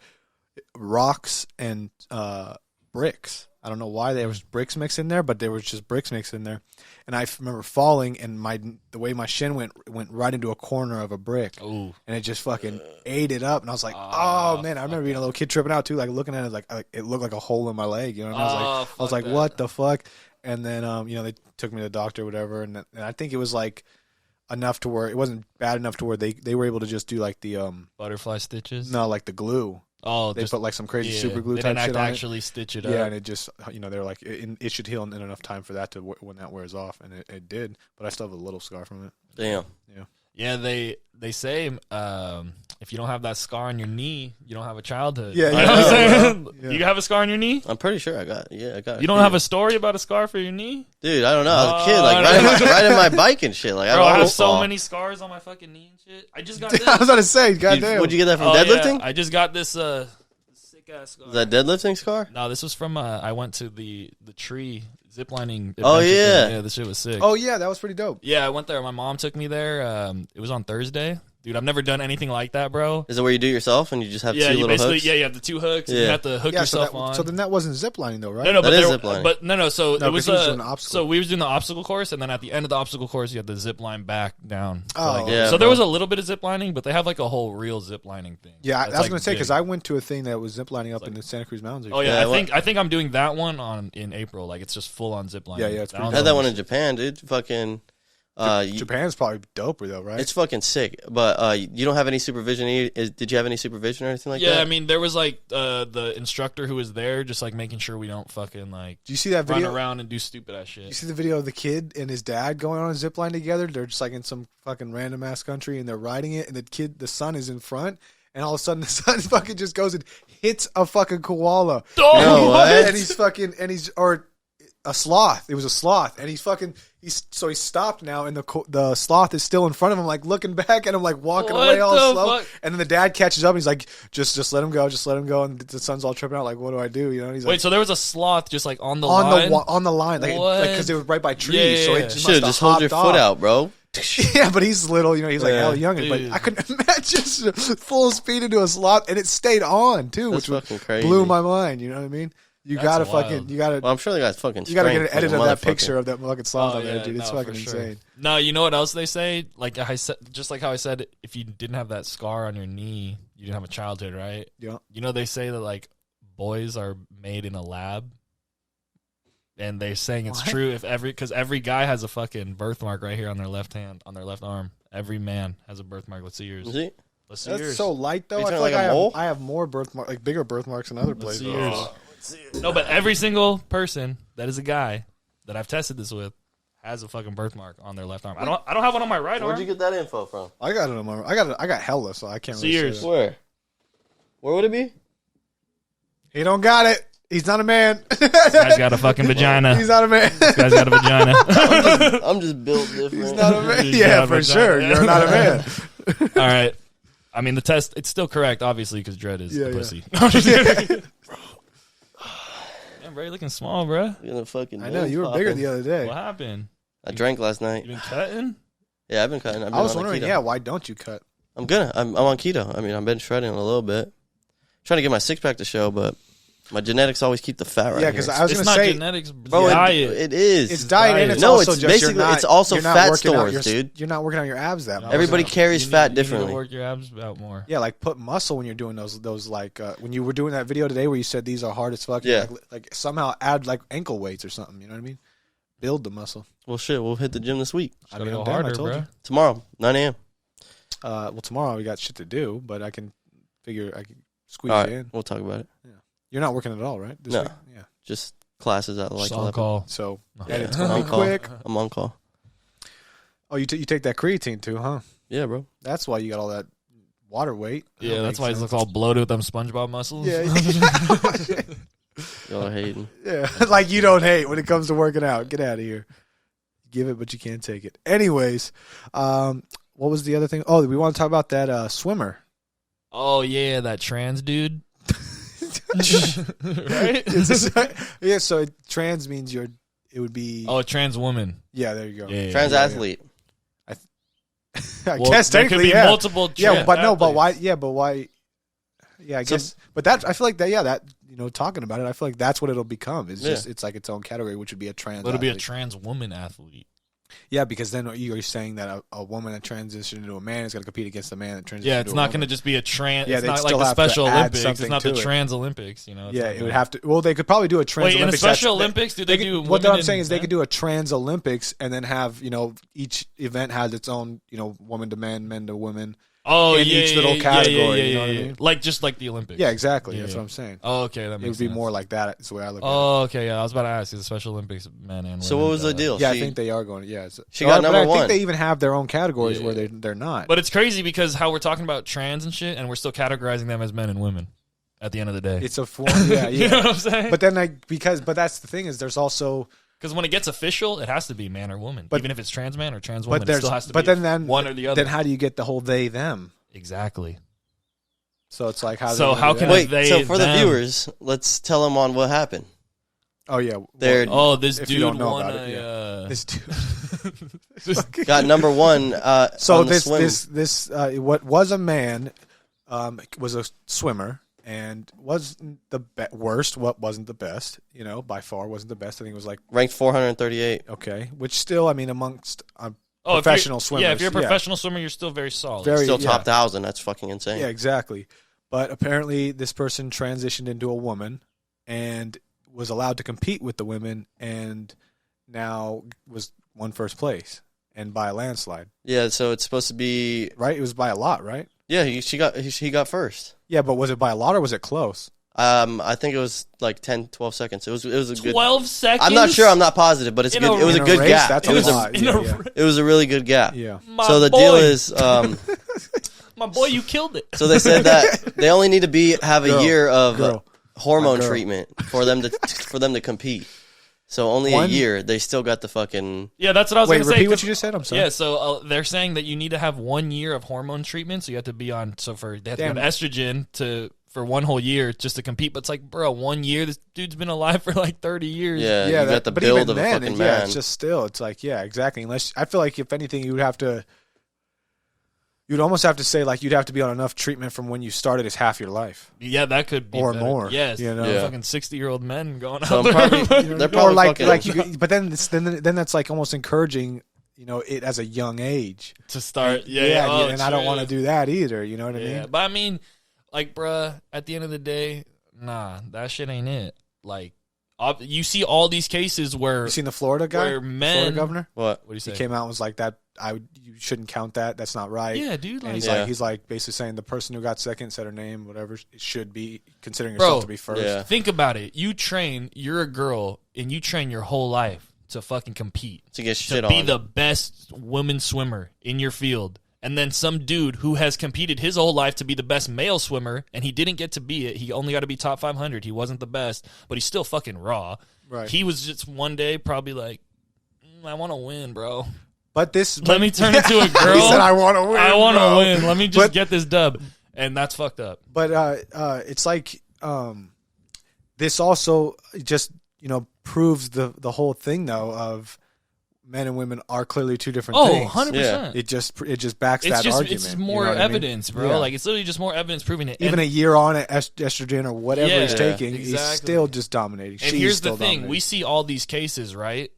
rocks and bricks. I don't know why there was bricks mixed in there, but there was just bricks mixed in there. And I remember falling, and the way my shin went right into a corner of a brick. Ooh. And it just fucking ate it up. And I was like, oh man, I remember being a little kid tripping out too, like looking at it, like it looked like a hole in my leg, you know? And I was like, what the fuck? And then, they took me to the doctor or whatever. And I think it was like enough to where it wasn't bad enough to where they were able to just do like the butterfly stitches. No, like the glue. Oh, they put like some crazy super glue they type didn't shit on actually stitch it up. Yeah, and it just they're like it should heal in enough time for that to when that wears off, and it did. But I still have a little scar from it. Damn. Yeah. They say if you don't have that scar on your knee, you don't have a childhood. Yeah, you know what I'm saying? Yeah. You have a scar on your knee? I'm pretty sure I got it. You don't have a story about a scar for your knee? Dude, I don't know. I was a kid, like riding my bike and shit. Like, bro, I have so many scars on my fucking knee and shit. I just got this. I was about to say, goddamn. Would you get that from deadlifting? Yeah. I just got this sick ass scar. Is that deadlifting scar? No, this was from I went to the tree ziplining. Oh yeah, yeah, this shit was sick. Oh yeah, that was pretty dope. Yeah, I went there. My mom took me there. It was on Thursday. Dude, I've never done anything like that, bro. Is it where you do it yourself and you just have two little hooks? Yeah, you have the two hooks. And you have to hook yourself on. So then that wasn't ziplining though, right? No, that is ziplining. But no. So it was so we was doing the obstacle course, and then at the end of the obstacle course, you had the zip line back down. Oh, yeah. So there was a little bit of ziplining, but they have like a whole real ziplining thing. Yeah, I was gonna say because I went to a thing that was ziplining up in the Santa Cruz Mountains. Oh yeah, I think I'm doing that one in April. Like it's just full on ziplining. Yeah, it's I had that one in Japan, dude. Fucking. Japan's probably doper though, right? It's fucking sick, but you don't have any supervision. Did you have any supervision or anything like that? Yeah, I mean there was like the instructor who was there, just like making sure we don't fucking like. Do you see that video? Run around and do stupid ass shit. You see the video of the kid and his dad going on a zip line together? They're just like in some fucking random ass country and they're riding it, and the son is in front, and all of a sudden the son fucking just goes and hits a fucking koala. Oh, no, what? And he's a sloth. It was a sloth, and he's stopped now, and the sloth is still in front of him, like looking back at him, like walking away all slow. Fuck? And then the dad catches up, and he's like, "Just let him go, just let him go." And the son's all tripping out, like, "What do I do?" You know? And he's like, wait, so there was a sloth just like on the line, on the line, like because they were right by trees. So it should just hold your foot out, bro. Yeah, but he's little, he's like hell young, but I couldn't imagine full speed into a sloth, and it stayed on too, which blew my mind. You know what I mean? That's wild. Well, I'm sure they got fucking. You gotta get an edit of that picture of that fucking sloth on there, dude. It's fucking insane. No, you know what else they say? Like I said, just like how I said, if you didn't have that scar on your knee, you didn't have a childhood, right? Yeah. You know they say that like boys are made in a lab, and they're saying it's true because every guy has a fucking birthmark right here on their left hand, on their left arm. Every man has a birthmark. Let's see yours. Let's see yours. That's so light though. I feel like I have more birthmarks, like bigger birthmarks than other places. No, but every single person that is a guy that I've tested this with has a fucking birthmark on their left arm. I don't have one on my right arm. Where'd you get that info from? I got it on my. I got hella, so I can't. See yours. Where would it be? He don't got it. He's not a man. This guy's got a fucking vagina. He's not a man. This guy's got a vagina. I'm just built different. He's not a man. Yeah, for sure. You're not a man. All right. I mean, the test, it's still correct, obviously, because Dredd is a pussy. Damn, bro, you're looking small, bro. I know, you were bigger the other day. What happened? I drank last night. You been cutting? Yeah, I've been cutting. I was wondering, why don't you cut? I'm on keto. I mean, I've been shredding a little bit. Trying to get my six pack to show, but my genetics always keep the fat right. Yeah, because I was going to say, it's not genetics, bro. Diet. It is. It's diet, and it's also just basically it's also fat stores, dude. You're not working on your abs that much. Everybody carries fat differently. You need to work your abs out more. Yeah, like put muscle when you're doing those like when you were doing that video today where you said these are hard as fuck. Yeah. Like somehow add like ankle weights or something. You know what I mean? Build the muscle. Well, shit, we'll hit the gym this week. I mean, harder, bro. Tomorrow, 9 a.m. Well, tomorrow we got shit to do, but I can figure I can squeeze it in. We'll talk about it. Yeah. You're not working at all, right? This no. week? Yeah. Just classes at like 11. Call. So it's going to be quick. I'm on call. Oh, you take that creatine too, huh? Yeah, bro. That's why you got all that water weight. Yeah, that's why he looks all bloated with them SpongeBob muscles. Yeah. Y'all are hating. Yeah, like you don't hate when it comes to working out. Get out of here. give it, but you can't take it. Anyways, what was the other thing? Oh, we want to talk about that swimmer. Oh yeah, that trans dude. Right? Yeah. So trans means it would be. Oh, a trans woman. Yeah, there you go. Yeah, Trans athlete. I guess there could technically, be multiple. Yeah, but no, athletes. but why? Yeah, but why? Yeah, I guess. But that I feel like that. Yeah, that talking about it, I feel like that's what it'll become. It's just it's like its own category, which would be a trans. It'll be a athlete. trans woman athlete. Yeah, because then you're saying that a woman that transitioned into a man is going to compete against a man that transitioned. Yeah, it's into not a going to woman. just be a trans. Yeah, it's they'd not like still the have to Special add Olympics. It's something not the to it. Trans Olympics. It's Yeah, not it would have to. Well, they could probably do a trans. Wait, in the Olympics. Special Olympics, do they do? What women I'm saying is they men? could do a trans Olympics and then have each event has its own woman to men, men to women. Oh, in yeah, each little category. Yeah, You know what I mean? Like just like the Olympics. Yeah, exactly. Yeah, That's yeah. what I'm saying. Oh, okay, that It makes would be sense. more like that. That's the way I look at it. Oh, okay, yeah. I was about to ask, is the Special Olympics men and women? So what was the deal? Yeah, She- I think they are going. Yeah, She got number but I one. think they even have their own categories Yeah. where they're not. But it's crazy because how we're talking about trans and shit, and we're still categorizing them as men and women. At the end of the day, It's a form. Yeah, you know yeah. what I'm saying? But then, but that's the thing is, there's also. Because when it gets official, it has to be man or woman, But- even if it's trans man or trans But woman. It there's. still has to But be then one or the other. Then how do you get the whole they them? Exactly. So it's like how. So how can Wait, they, so for the them- viewers, let's tell them on what happened. Oh yeah. They're- Oh, this If you dude don't know won about it, This dude. Got number one. So on the swim. this what was a man, was a swimmer and wasn't the worst. What wasn't the best? By far wasn't the best. I think it was like ranked 438. okay, which still amongst Oh, professional if swimmers. Yeah, if you're a professional swimmer, you're still very solid. Very- Still yeah. top 1,000. That's fucking insane. Yeah, exactly. But apparently, this person transitioned into a woman and was allowed to compete with the women, and now won first place and by a landslide. Yeah, so it's supposed to be. Right? It was by a lot, right? Yeah, he got first. Yeah, but was it by a lot or was it close? I think it was like 10, 12 seconds. It was a good. 12 seconds? I'm not sure. I'm not positive, but it's In good. a- It was In a a good race, gap. that's It a was lot. in Yeah, a- yeah. It was a really good gap. Yeah. My So the boy. deal is, My boy, you killed it. so they said that they only need to have a Girl, year of girl. hormone My girl. treatment for them to compete. So only a One- year. They still got the fucking. Yeah, that's what I was Wait, going to say. repeat what 'cause- you just said? I'm sorry. Yeah, so they're saying that you need to have 1 year of hormone treatment. So you have to be on. So they have to Damn. go to estrogen for 1 whole year just to compete. But it's like, bro, 1 year. This dude's been alive for like 30 years. Yeah, you got the but build even of a then, fucking yeah, man. it's just still, it's like, yeah, exactly. Unless I feel like if anything, you'd almost have to say like you'd have to be on enough treatment from when you started as half your life, Yeah, that could be or better. more. Yes, you know, Yeah. fucking 60-year-old men going So out I'm there. probably- they're probably or like fucking- you could, but then then that's like almost encouraging, it as a young age. to start. Yeah, and I don't want to do that either. You know what I Yeah, mean? but I mean, like, bruh, at the end of the day, nah, that shit ain't it. Like, you see all these cases where You seen the Florida guy, where men. Florida governor? What? What do you say? He came out and was like that. You shouldn't count that. That's not right. Yeah, dude. And Like, he's Yeah. like he's like basically saying the person who got second said her name, whatever it should be, considering Bro, yourself to be first. Yeah. think about it. You're a girl, and you train your whole life to fucking compete, To get shit to be on. the best woman swimmer in your field. And then some dude who has competed his whole life to be the best male swimmer, and he didn't get to be it. He only got to be top 500. He wasn't the best, but he's still fucking raw. Right. He was just one day probably like, I want to win, bro. But Let me turn into a girl. He said, "I want to win. I want bro." to win. Let me just But- get this dub. And that's fucked up. But it's like this also just proves the whole thing though of men and women are clearly two different Oh, things. 100%. It just backs that argument. It's you more know what I mean? evidence, bro. Yeah. Like, it's literally just more evidence proving it. Even And- a year on at estrogen or whatever Yeah, he's taking, he's exactly. still just dominating. And She's here's the still thing: dominating. we see all these cases, right,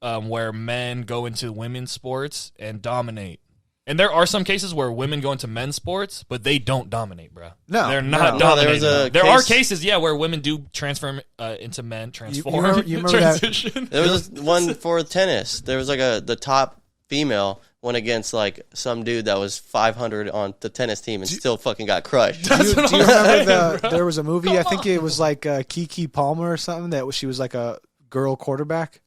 where men go into women's sports and dominate, and there are some cases where women go into men's sports, but they don't dominate, bro. No, they're not no. No, there dominating. was a there are case- cases, yeah, where women do transform into men, transform, you remember that- transition. There was one for tennis. There was like the top female went against like some dude that was 500 on the tennis team and still fucking got crushed. Do you what I'm remember saying, there was a movie? I think it was like Kiki Palmer or something she was like a girl quarterback.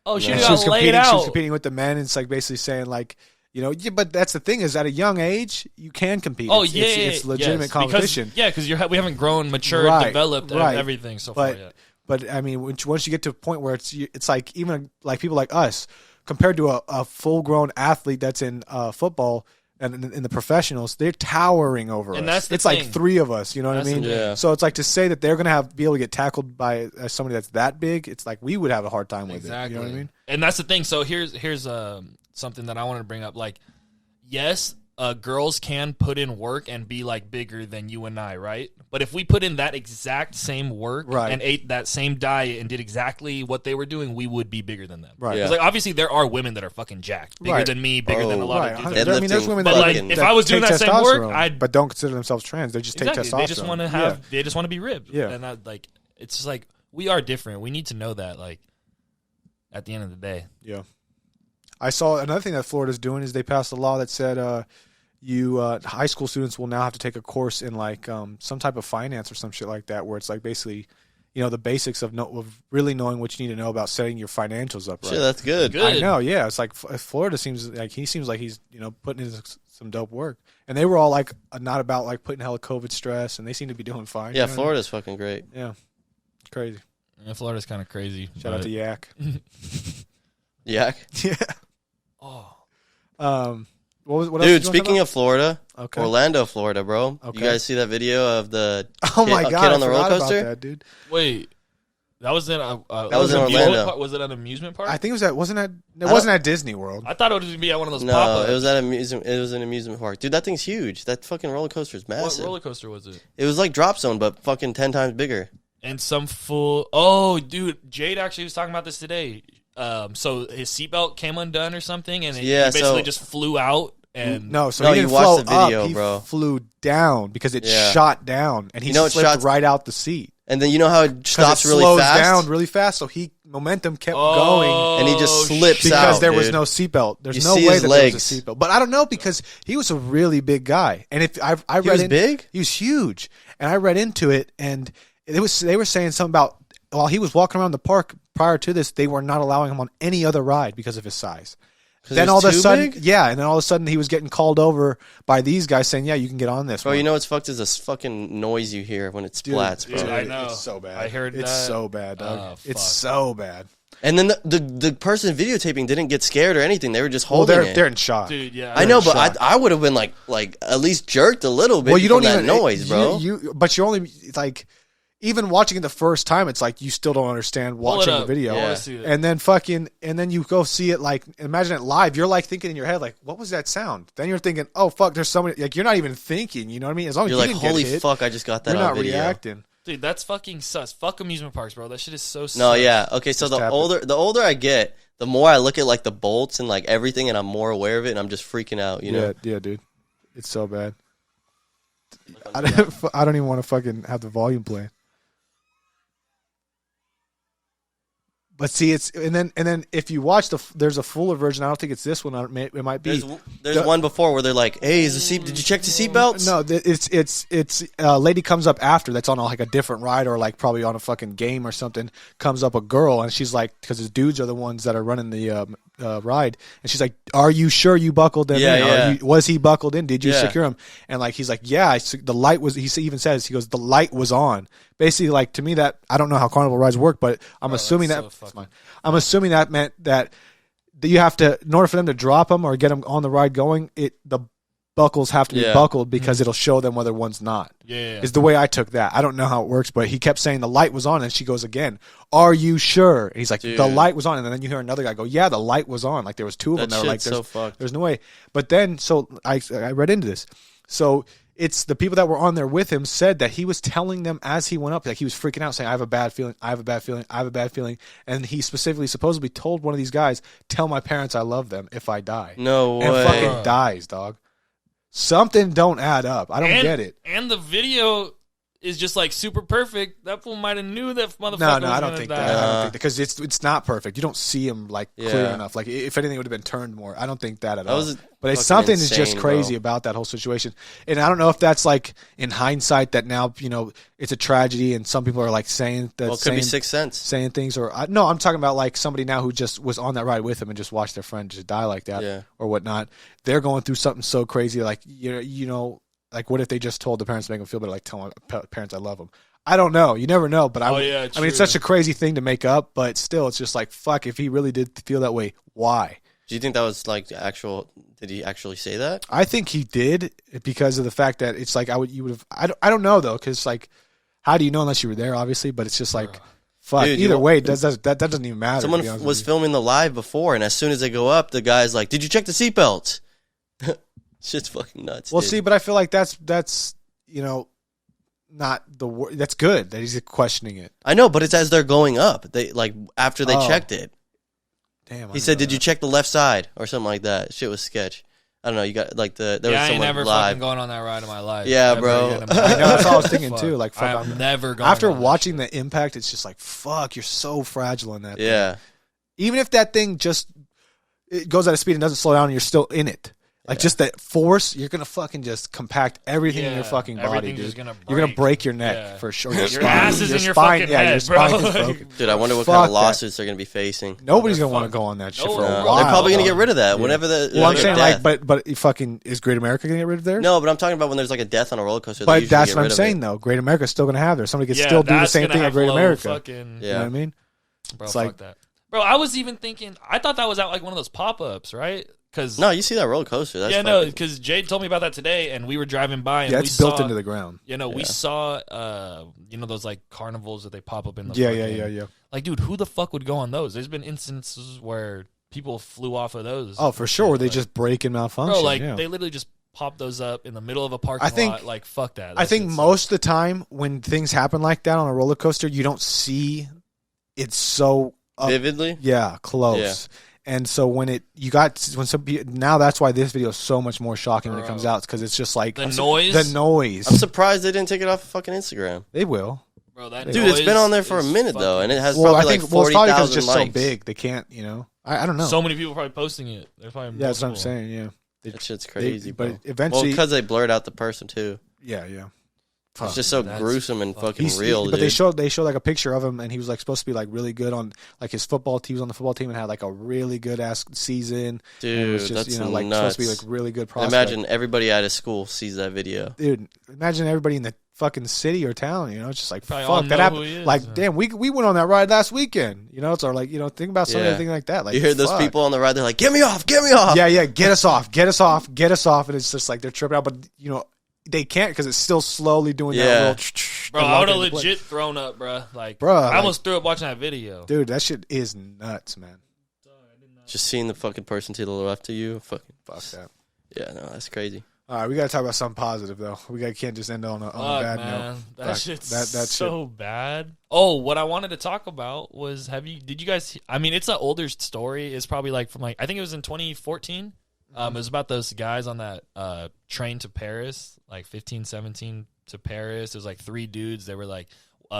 Oh, she And got she was laid competing. out. She was competing with the men, and it's like basically saying like, yeah, but that's the thing is at a young age you can compete. Oh, It's legitimate yes, competition. Because we haven't grown, matured, Right, developed, right. everything so far But yet. but I mean, once you get to a point where it's like even like people like us compared to a full grown athlete that's in football and in the professionals, they're towering over and us. That's the it's thing. like 3 of us. You know what I mean? Yeah. So it's like to say that they're gonna be able to get tackled by somebody that's that big. It's like we would have a hard time with it. You know what I mean? And that's the thing. So here's something that I wanted to bring up. Like, yes, girls can put in work and be like bigger than you and I, right? But if we put in that exact same work and ate that same diet and did exactly what they were doing, we would be bigger than them. Right. Because like obviously there are women that are fucking jacked, bigger than me, bigger than a lot of dudes. I mean, there's women but that like if I was doing that same work, but don't consider themselves trans. They just take testosterone. They just want to have. They just want to be ribbed. Yeah. And that, like, it's just like we are different. We need to know that. Like, at the end of the day. Yeah. I saw another thing that Florida's doing is they passed a law that said high school students will now have to take a course in like some type of finance or some shit like that, where it's like basically, the basics of really knowing what you need to know about setting your financials up right. Shit, that's good. I know, yeah. It's like Florida seems like he's putting in some dope work, and they were all like not about like putting hella COVID stress, and they seem to be doing fine. Yeah, Florida's fucking great. Yeah, it's crazy. Yeah, Florida's kind of crazy. Shout out to Yak. Yak. Yeah. Oh. What Dude, speaking of Florida, okay. Orlando, Florida, bro. Okay. You guys see that video of the oh my God, kid on the roller about coaster? that, dude. Wait, that was in that was in Orlando. Was it an amusement park? I think it wasn't at Disney World. I thought it was going to be at one of those No, pop-ups. it was at an amusement park. Dude, that thing's huge. That fucking roller coaster is massive. What roller coaster was it? It was like Drop Zone, but fucking 10 times bigger. And some full... Oh, dude, Jade actually was talking about this today. So his seatbelt came undone or something, and he basically just flew out. And no, he didn't watched flow the video, up. He bro. flew down because it shot down, and he slipped right out the seat. And then you know how it stops really slows fast? down really fast, so momentum kept going. And he just slips out, because there was no seatbelt. There's no way that there was a seatbelt. But I don't know, because he was a really big guy. And if I read he was big? He was huge. And I read into it, and they were saying something about while he was walking around the park prior to this, they were not allowing him on any other ride because of his size. Then all of a sudden, and then all of a sudden he was getting called over by these guys saying, "Yeah, you can get on this." Bro, you know what's fucked is this fucking noise you hear when it splats, bro. Dude, I know. It's so bad. I heard it's that. so bad, dog. Oh, it's so bad. And then the person videotaping didn't get scared or anything. They were just holding it. They're in shock. Dude, yeah. I know, but I would have been like at least jerked a little bit. Well, you don't from even that noise, bro. But you're only like. Even watching it the first time, it's like you still don't understand watching the video. Yeah. And then you go see it, like, imagine it live. You're like thinking in your head, like, what was that sound? Then you're thinking, oh, fuck, there's somebody, like, you're not even thinking, you know what I mean? As long as You're you like, didn't holy get hit, fuck, I just got that you're on not video. reacting. Dude, that's fucking sus. Fuck amusement parks, bro. That shit is so sus. No, yeah. Okay, so Just the older I get, the more I look at like the bolts and like everything, and I'm more aware of it, and I'm just freaking out, you know? Yeah, dude. It's so bad. I don't even want to fucking have the volume playing. But see, and then if you watch there's a fuller version. I don't think it's this one. It might be. There's one before where they're like, "Hey, did you check the seatbelts?" No, it's lady comes up after that's on like a different ride or like probably on a fucking game or something. Comes up a girl and she's like, because the dudes are the ones that are running the ride, and she's like, "Are you sure you buckled him in? Yeah. Was he buckled in? Did you secure him?" And like he's like, "Yeah, the light was." He even says, "He goes, the light was on." Basically, like to me, that I don't know how carnival rides work, but I'm assuming that I'm assuming that meant that you have to, in order for them to drop them or get them on the ride going, the buckles have to be buckled because it'll show them whether one's not. Yeah. Is the way I took that. I don't know how it works, but he kept saying the light was on, and she goes again, "Are you sure?" And he's like, "The light was on," and then you hear another guy go, "Yeah, the light was on." Like there was two of them. They were like, "There's no way." But then, so I read into this. So it's the people that were on there with him said that he was telling them as he went up, like he was freaking out, saying, "I have a bad feeling. I have a bad feeling. I have a bad feeling." And he supposedly told one of these guys, "Tell my parents I love them if I die." No way. And fucking dies, dog. Something don't add up. I don't get it. And the video is just like super perfect. That fool might have knew that motherfucker. No, I don't think that. I don't think because it's not perfect. You don't see him like clear enough. Like if anything, it would have been turned more. I don't think that at all. But it's something that's just crazy about that whole situation. And I don't know if that's like in hindsight that now it's a tragedy, and some people are like saying that. Well, it could be Sixth Sense saying things, or no, I'm talking about like somebody now who just was on that ride with him and just watched their friend just die like that or whatnot. They're going through something so crazy, like like, what if they just told the parents to make them feel better, like, tell my parents I love them. I don't know. You never know. But I mean, it's such a crazy thing to make up, but still, it's just like, fuck, if he really did feel that way, why? Do you think that was like did he actually say that? I think he did because of the fact that it's like, you would have, I don't know though. Cause like, how do you know unless you were there, obviously, but it's just like, fuck, dude, either way, that doesn't even matter. Someone was filming the live before, and as soon as they go up, the guy's like, did you check the seatbelts? Shit's fucking nuts. Well, dude. see, but I feel like that's not the word. That's good that he's questioning it. I know, but it's as they're going up. They like after they checked it. Damn. He said, "Did you check the left side or something like that?" Shit was sketch. I don't know. You got like there was I ain't someone never live. fucking going on that ride in my life. Yeah, Never bro. again in my I know, life. that's all I was thinking too. Like, fuck, I'm never going. After on watching the impact, it's just like, fuck, you're so fragile in that. Yeah. Thing. Even if that thing it goes at a speed and doesn't slow down, and you're still in it. Like, just that force, you're gonna fucking just compact everything in your fucking body, dude. You're gonna break your neck for sure. Your ass is in your fucking head, your spine is bro. broken. Dude, I wonder what kind of lawsuits they're gonna be facing. Nobody's gonna want to go on that shit for a while. They're probably gonna get rid of that whenever the. Well, I'm saying but fucking is Great America gonna get rid of theirs? No, but I'm talking about when there's like a death on a roller coaster. But that's what I'm saying though. Great America's still gonna have theirs. Somebody can still do the same thing at Great America. You know what I mean? Bro, it's fuck like that. Bro, I was even thinking. I thought that was at like one of those pop-ups, right? No, you see that roller coaster. That's because Jade told me about that today, and we were driving by, and it's built into the ground. We saw, those like carnivals that they pop up in the yeah. Like, dude, who the fuck would go on those? There's been instances where people flew off of those. Oh, for sure. Where they just break and malfunction. Bro, like they literally just pop those up in the middle of a parking lot. Like, fuck that. I think most of the time when things happen like that on a roller coaster, you don't see it so vividly. Yeah, close. Yeah. And so when some people, now that's why this video is so much more shocking when it comes out, because it's just like the noise. I'm surprised they didn't take it off of fucking Instagram. They will. Bro, dude, it's been on there for a minute though, and it has probably like 40,000 likes. It's probably because it's just so big, they can't. I don't know. So many people probably posting it. They're probably that's what I'm saying. Yeah, that shit's crazy. But eventually, because they blurred out the person too. Yeah. It's just so gruesome and fucking real. But they showed like a picture of him, and he was like supposed to be like really good on like his football team. He was on the football team and had like a really good ass season. Dude, it was just, that's like nuts. supposed to be like really good prospect. Imagine everybody at his school sees that video. Dude, imagine everybody in the fucking city or town. It's just like probably fuck that happened. Like damn, we went on that ride last weekend. It's or like think about something like that. Like you hear those people on the ride, they're like, "Get me off, get me off." Yeah, get us off, get us off, get us off, and it's just like they're tripping out, but they can't because it's still slowly doing that little. Bro, I would have legit thrown up, bro. Like, I almost threw up watching that video. Dude, that shit is nuts, man. Just seeing the fucking person to the left of you, fucking fuck that. Yeah, no, that's crazy. All right, we gotta talk about something positive though. Can't just end on a bad note. That shit's so bad. Oh, what I wanted to talk about was did you guys? I mean, it's an older story. It's probably like from I think it was in 2014. It was about those guys on that train to Paris, like 15, 17 to Paris. It was like 3 dudes. They were like,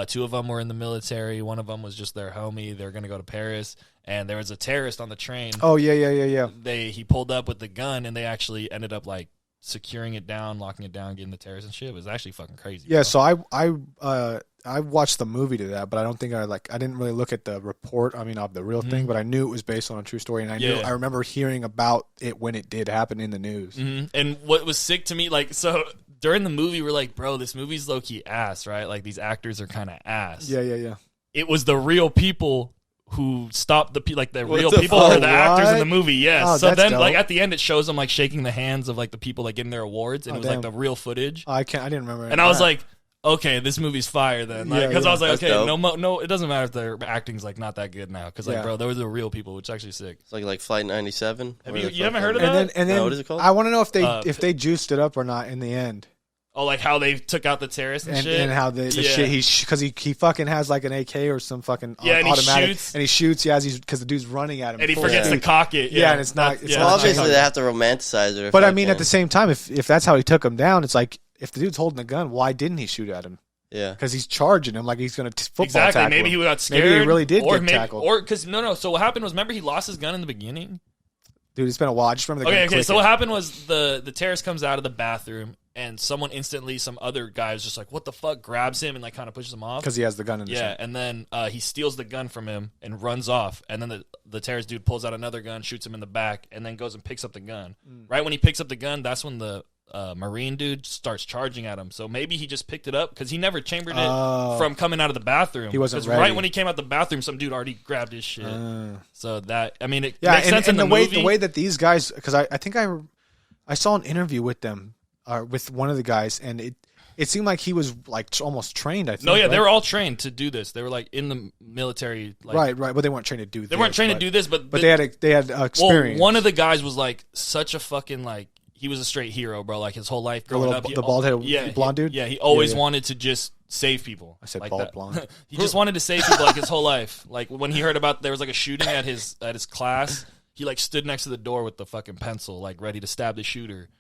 2 of them were in the military. One of them was just their homie. They were going to go to Paris. And there was a terrorist on the train. Oh, yeah. He pulled up with the gun, and they actually ended up like securing it down, locking it down, getting the terrorists and shit. It was actually fucking crazy. Yeah, bro. So I watched the movie to that, but I don't think I didn't really look at the report. I mean, of the real thing, but I knew it was based on a true story, and I remember hearing about it when it did happen in the news. Mm-hmm. And what was sick to me, like, so during the movie, we're like, bro, this movie's low key ass, right? Like these actors are kind of ass. Yeah. It was the real people who stopped the real people were the actors in the movie. Yes. Oh, so then, dope. like at the end, it shows them like shaking the hands of like the people like getting their awards, and it was damn. like the real footage. I didn't remember. And I was like, okay, this movie's fire then, because I was like, That's okay, dope. no, it doesn't matter if their acting's like not that good now, because bro, those are real people, which is actually sick. It's like Flight 97. You haven't heard of that? And then what is it called? I want to know if they juiced it up or not in the end. Oh, like how they took out the terrorists and shit? And how the shit, because he fucking has like an AK or some fucking and automatic. He shoots Because the dude's running at him. And he forgets to cock it. Yeah, and it's not. Well, obviously they have to romanticize it. But I mean, at the same time, if that's how he took him down, it's like, if the dude's holding a gun, why didn't he shoot at him? Yeah. Because he's charging him like he's going to football tackle him. Maybe he got scared. Maybe he really did get tackled. Or, because, no. So what happened was, remember he lost his gun in the beginning? Dude, it's been a while. I just remember the gun Okay, so what happened was the terrorist comes out of the bathroom, and some other guy is just like, what the fuck, grabs him and like kind of pushes him off. Because he has the gun in his hand. And then he steals the gun from him and runs off, and then the terrorist dude pulls out another gun, shoots him in the back, and then goes and picks up the gun. Right when he picks up the gun, that's when the Marine dude starts charging at him. So maybe he just picked it up because he never chambered it from coming out of the bathroom. He wasn't ready. Right when he came out the bathroom, some dude already grabbed his shit. So that, I mean, it makes and, sense in the movie. The way that these guys, because I think I saw an interview with them, with one of the guys, and it seemed like he was like almost trained. I think. No, yeah, right? they were all trained to do this. They were like in the military. Like, right, but they weren't trained to do. They weren't trained to do this, but they had experience. Well, one of the guys was like such a fucking like. He was a straight hero, bro. Like his whole life growing up. The bald head blonde dude? Yeah, he always wanted to just save people. I said like bald that. blonde. He just wanted to save people like his whole life. Like when he heard about there was like a shooting at his class, he like stood next to the door with the fucking pencil, like ready to stab the shooter.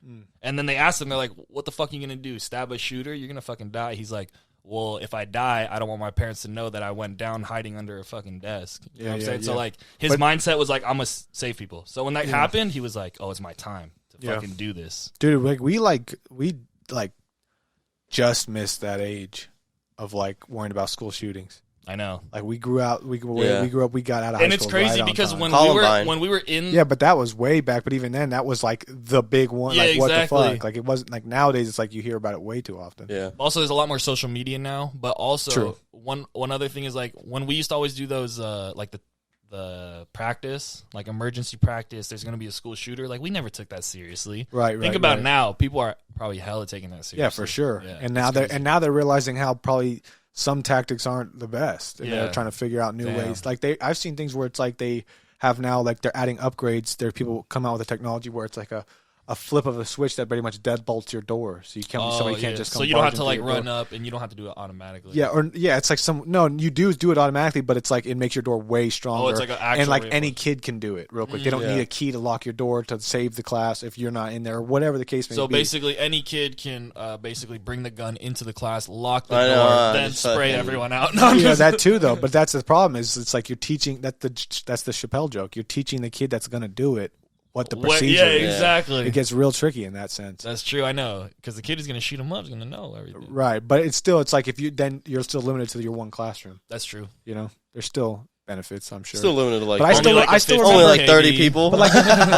And then they asked him, they're like, "What the fuck are you gonna do? Stab a shooter? You're gonna fucking die." He's like, "Well, if I die, I don't want my parents to know that I went down hiding under a fucking desk." You know what I'm saying? So like his mindset was like, "I'm gonna save people." So when that happened, he was like, "Oh, it's my time to fucking do this." Dude, like we just missed that age of like worrying about school shootings. I know. Like we grew up, we got out of high school. And it's crazy because when we were in but that was way back. But even then, that was like the big one. Yeah, like what exactly. the fuck? Like it wasn't like nowadays. It's like you hear about it way too often. Yeah. Also, there's a lot more social media now. But also, True. one other thing is like when we used to always do those like the practice, like emergency practice. There's going to be a school shooter. Like we never took that seriously. Right. Think about it now. People are probably hella taking that seriously. Yeah, for sure. Yeah, and now they're realizing how probably some tactics aren't the best. And they're trying to figure out new ways. Like I've seen things where it's like they have now, like they're adding upgrades. There are people come out with a technology where it's like a flip of a switch that pretty much deadbolts your door, so somebody can't just come. So you don't have to like run up, and you don't have to do it automatically. Yeah, it's like you do it automatically, but it's like it makes your door way stronger. Oh, it's like an actual and like any kid can do it real quick. They don't need a key to lock your door to save the class if you're not in there, or whatever the case may be. So basically, any kid can basically bring the gun into the class, lock the door, then spray everyone out. Yeah, that too though. But that's the problem. Is it's like you're teaching that's the Chappelle joke. You're teaching the kid that's going to do it what the procedure is. Yeah, exactly. It gets real tricky in that sense. That's true, I know. Because the kid is going to shoot him up, he's going to know everything. Right, but it's like if you're still limited to your one classroom. That's true. You know, there's still benefits, I'm sure. Still limited to like, but I still remember only like 30 people. But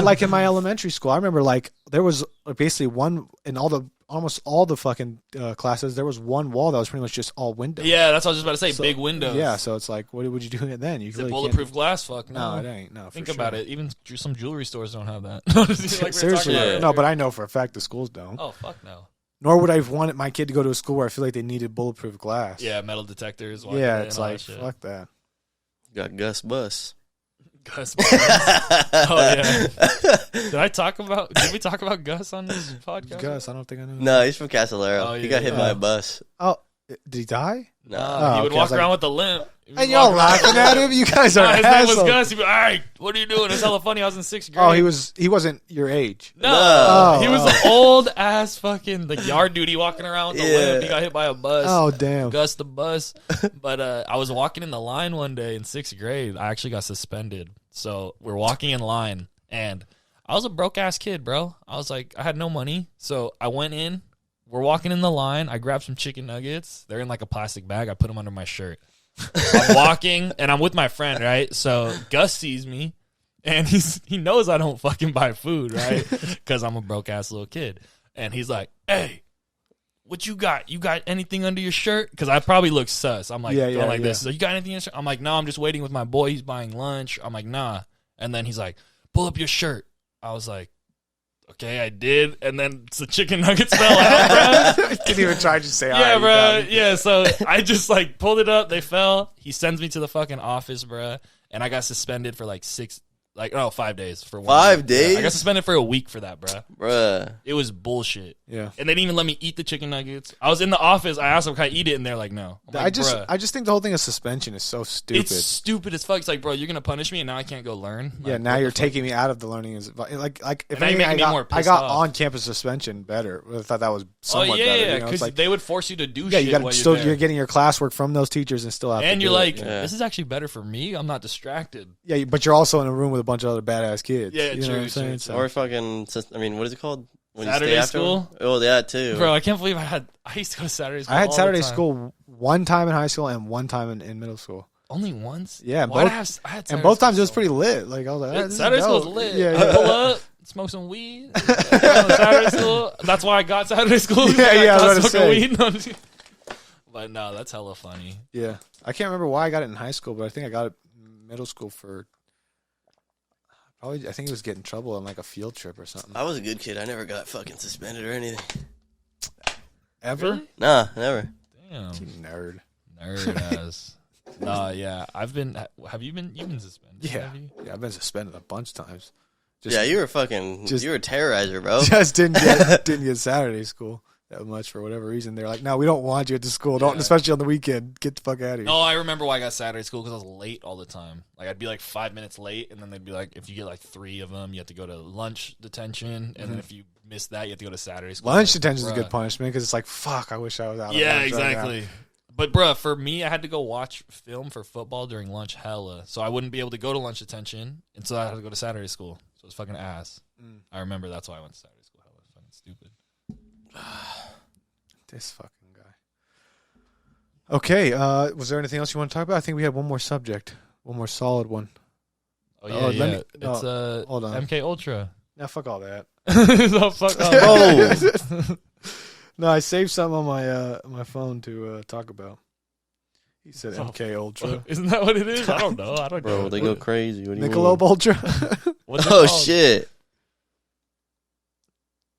like in my elementary school, I remember like there was basically one in almost all the fucking classes. There was one wall that was pretty much just all windows. Yeah, that's what I was just about to say. Big windows. Yeah, so it's like, what would you do then? You is really it bulletproof glass? Fuck no, it ain't. No, think about it. Even some jewelry stores don't have that. Like seriously, no. But I know for a fact the schools don't. Oh fuck no. Nor would I have wanted my kid to go to a school where I feel like they neted bulletproof glass. Yeah, metal detectors. Yeah, it's like fuck that. Got Gus Bus. Gus Bus. Oh yeah. Did we talk about Gus on this podcast? Gus, I don't think I know. No, he's from Castlero. Oh, he got hit by a bus. Oh, did he die? No. He would walk around with a limp. And y'all laughing at him? You guys are his assholes. name was Gus. He'd be like, all right, what are you doing? It's hella funny. I was in 6th grade. Oh, he wasn't your age. No. He was an old ass fucking yard duty walking around with a limp. He got hit by a bus. Oh, damn. Gus the bus. But I was walking in the line one day in 6th grade. I actually got suspended. So we're walking in line, and I was a broke ass kid, bro. I was like, I had no money. So I went in. We're walking in the line. I grabbed some chicken nuggets. They're in like a plastic bag. I put them under my shirt. I'm walking, and I'm with my friend, right? So Gus sees me, and he knows I don't fucking buy food, right? Because I'm a broke ass little kid. And he's like, hey, what you got? You got anything under your shirt? Because I probably look sus. I'm like, this. So you got anything in your shirt? I'm like, no, I'm just waiting with my boy. He's buying lunch. I'm like, nah. And then he's like, pull up your shirt. I was like, okay, I did, and then the chicken nuggets fell out, bro. Didn't even try to say, yeah, bro. Yeah, so I just like pulled it up. They fell. He sends me to the fucking office, bro, and I got suspended for like 5 days for 1 5 week. days? Yeah, I got suspended for a week for that, bro. Bruh. It was bullshit. Yeah. And they didn't even let me eat the chicken nuggets. I was in the office. I asked them, can I eat it? And they're like, no. I just think the whole thing of suspension is so stupid. It's stupid as fuck. It's like, bro, you're going to punish me and now I can't go learn? Yeah, like, now you're taking me out of the learning. Like if now you're anything, making me more I pissed got off. on-campus suspension better. I thought that was somewhat better. Yeah, you know? because It's like, they would force you to do yeah, shit you got while still you're you're getting your classwork from those teachers and still have and to you're do like, it. this is actually better for me. I'm not distracted. Yeah, but you're also in a room with a bunch of other badass kids. Yeah, you know true, what I'm saying? true. So- Or fucking, I mean, what is it called? When Saturday you stay after school? them? Oh, that too. Bro, I can't believe I used to go to Saturday school. I had all Saturday the time. school one time in high school and one time in middle school. Only once? Yeah, Why both, I had and both times it was school? pretty lit. Like I was like, this is Saturday school was dope. lit. Yeah, I pull up, smoke some weed. Saturday school. That's why I got Saturday school. Yeah, I was smoking weed. But no, that's hella funny. Yeah, I can't remember why I got it in high school, but I think I got it in middle school for probably. I think it was getting in trouble on like a field trip or something. I was a good kid. I never got fucking suspended or anything. Ever? Really? Nah, never. Damn, You nerd. ass. Nah, yeah. I've been. Have you been? You've been suspended. Yeah, Have you? yeah. I've been suspended a bunch of times. Yeah, you were a terrorizer, bro. Just didn't get Saturday school that much for whatever reason. They're like, no, we don't want you at the school. Don't, especially on the weekend. Get the fuck out of here. No, I remember why I got Saturday school because I was late all the time. Like I'd be like 5 minutes late, and then they'd be like, if you get like 3 of them, you have to go to lunch detention, and then if you miss that, you have to go to Saturday school. Lunch detention is a good punishment because it's like, fuck, I wish I was out. Yeah, of lunch exactly. Right but bruh, for me, I had to go watch film for football during lunch hella, so I wouldn't be able to go to lunch detention, and so I had to go to Saturday school. So it was fucking ass. I remember that's why I went to Saturday school. Hella fucking stupid. This fucking guy. Okay, was there anything else you want to talk about? I think we had one more subject, one more solid one. Oh yeah, yeah. It's hold on. MK Ultra. Now fuck all that. So fuck off. Oh, No, I saved something on my my phone to talk about. He said MK Ultra. Isn't that what it is? I don't know. bro, they go crazy. What do you Michelob mean? Ultra. What's it Oh called? shit!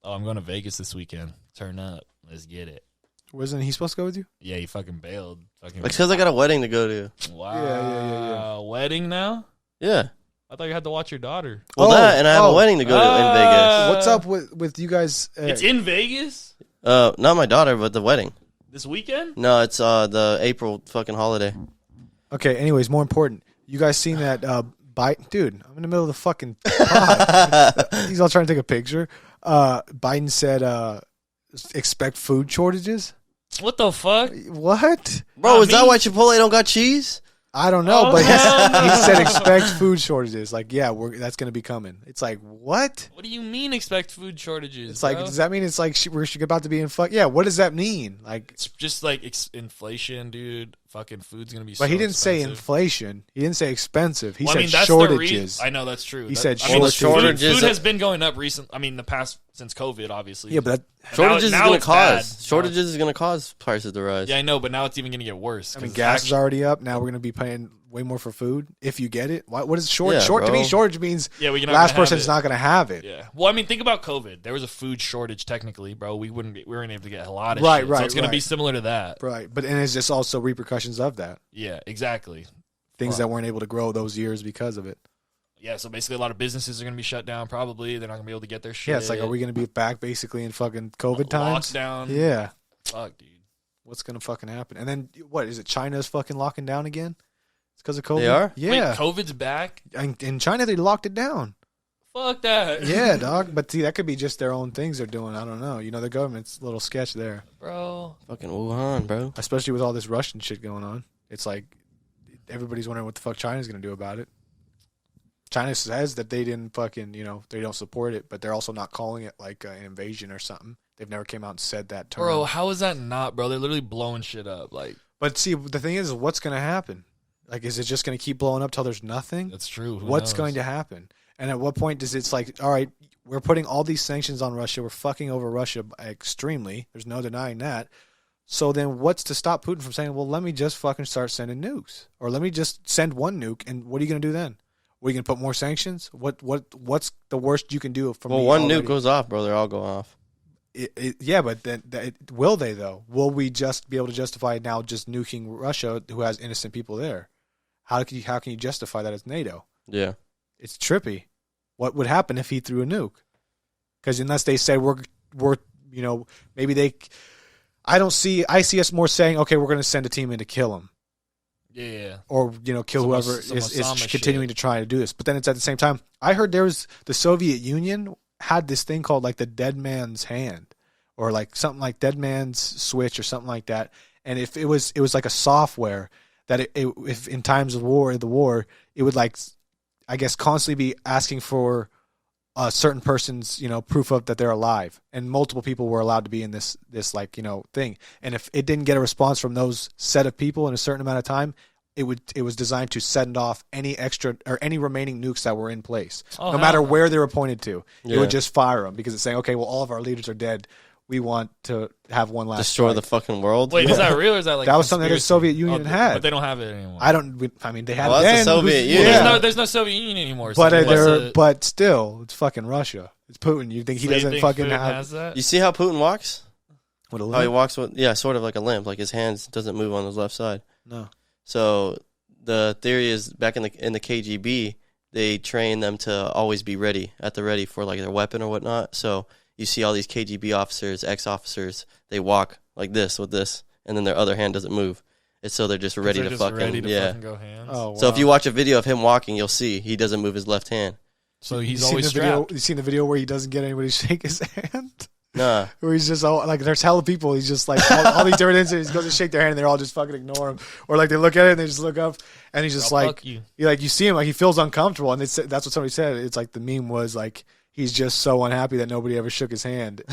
Oh, I'm going to Vegas this weekend. Turn up. Let's get it. Wasn't he supposed to go with you? Yeah, he fucking bailed. It's because I got a wedding to go to. Wow. Yeah. Wedding now? Yeah. I thought you had to watch your daughter. Well, that and I have a wedding to go to in Vegas. What's up with you guys? It's in Vegas Not my daughter, but the wedding. this weekend? No, it's the April fucking holiday. Okay. Anyways, more important, you guys seen that? Biden, dude, I'm in the middle of the fucking pod. He's all trying to take a picture. Biden said, expect food shortages. What the fuck? What? Bro, Not is that me. why Chipotle don't got cheese? I don't know, Oh, but hell no. he said expect food shortages. Like, yeah, that's going to be coming. It's like, what? What do you mean expect food shortages? It's like, bro? does that mean it's like we're about to be in fuck? Yeah, what does that mean? Like, It's just like inflation, dude. Fucking food's gonna be. but so he didn't say expensive. inflation. He didn't say expensive. He Well, said I mean, that's shortages. the reason. I know that's true. He said I mean, shortages. Food has been going up recently. I mean, the past since COVID, obviously. Yeah, but Shortages now is going it's to cause. bad. Shortages is going to cause prices to rise. Yeah, I know, but now it's even gonna get worse. I mean, 'cause gas is already up. Now we're going to be paying way more for food if you get it. What is short? Yeah, short to bro. me, shortage means Yeah, we're not last gonna have person's it. not going to have it. Yeah. Well, I mean, think about COVID. There was a food shortage technically, bro. We weren't able to get a lot of Right, shit. right, So it's gonna be right. similar to that. Right, but and it's just also repercussions of that. Yeah, exactly. Things that weren't able to grow those years because of it. Yeah, so basically a lot of businesses are gonna be shut down. Probably they're not gonna be able to get their shit. Yeah, it's like, are we going to be back basically in fucking COVID times? Lockdown. Yeah. Fuck, dude. What's going to fucking happen? And then, what, is it China's fucking locking down again? It's because of COVID? They are? Yeah. Wait, COVID's back. In China, they locked it down. Fuck that. Yeah, dog. But see, that could be just their own things they're doing. I don't know. You know, the government's a little sketch there. Bro. Fucking Wuhan, bro. Especially with all this Russian shit going on. It's like everybody's wondering what the fuck China's going to do about it. China says that they didn't fucking, they don't support it, but they're also not calling it like an invasion or something. They've never came out and said that term. Bro, how is that not, bro? They're literally blowing shit up. Like, But see, the thing is, what's going to happen? Like, is it just going to keep blowing up till there's nothing? that's true. Who What's knows? going to happen? And at what point does it's like, all right, we're putting all these sanctions on Russia. We're fucking over Russia extremely. There's no denying that. So then what's to stop Putin from saying, well, let me just fucking start sending nukes? Or let me just send one nuke, and what are you going to do then? Are you going to put more sanctions? What's the worst you can do from Well, me one already? nuke goes off, bro. They're all going off. Yeah, but then will they, though? Will we just be able to justify now just nuking Russia, who has innocent people there? How can you justify that as NATO? Yeah. It's trippy. What would happen if he threw a nuke? Because unless they said we're maybe they, I see us more saying, okay, we're going to send a team in to kill him, Yeah. or kill Some whoever Osama is shit. continuing to try to do this. But then it's at the same time, I heard there was the Soviet Union had this thing called like the dead man's hand, or like something like dead man's switch or something like that. And if it was like a software that if in times of war, it would like, I guess, constantly be asking for a certain person's, proof of that they're alive, and multiple people were allowed to be in this like, thing. And if it didn't get a response from those set of people in a certain amount of time, it was designed to send off any extra or any remaining nukes that were in place, no matter where they were pointed to. It would just fire them because it's saying, okay, well, all of our leaders are dead. We want to have one last destroy strike. the fucking world. Wait, is that real or is that like that was something that the Soviet Union had? But they don't have it anymore. I mean, they had it that's then. the Soviet Union. Yeah. There's no Soviet Union anymore. So But still, it's fucking Russia. It's Putin. You think he doesn't fucking have that? You see how Putin walks? With a How he limp? walks with sort of like a limp, like his hands doesn't move on his left side. No. So the theory is back in the KGB, they train them to always be ready for like their weapon or whatnot. So you see all these KGB officers, ex-officers, they walk like this with this, and then their other hand doesn't move. It's so they're just ready to fucking go hands. Oh, wow. So if you watch a video of him walking, you'll see he doesn't move his left hand. So he's always strapped. You seen the video where he doesn't get anybody to shake his hand? Nah. Where he's just all, like, there's hella people. He's just like all these different incidents. He goes to shake their hand and they're all just fucking ignore him, or like they look at it and they just look up and he's just like, you see him like he feels uncomfortable, and that's what somebody said. It's like the meme was like he's just so unhappy that nobody ever shook his hand.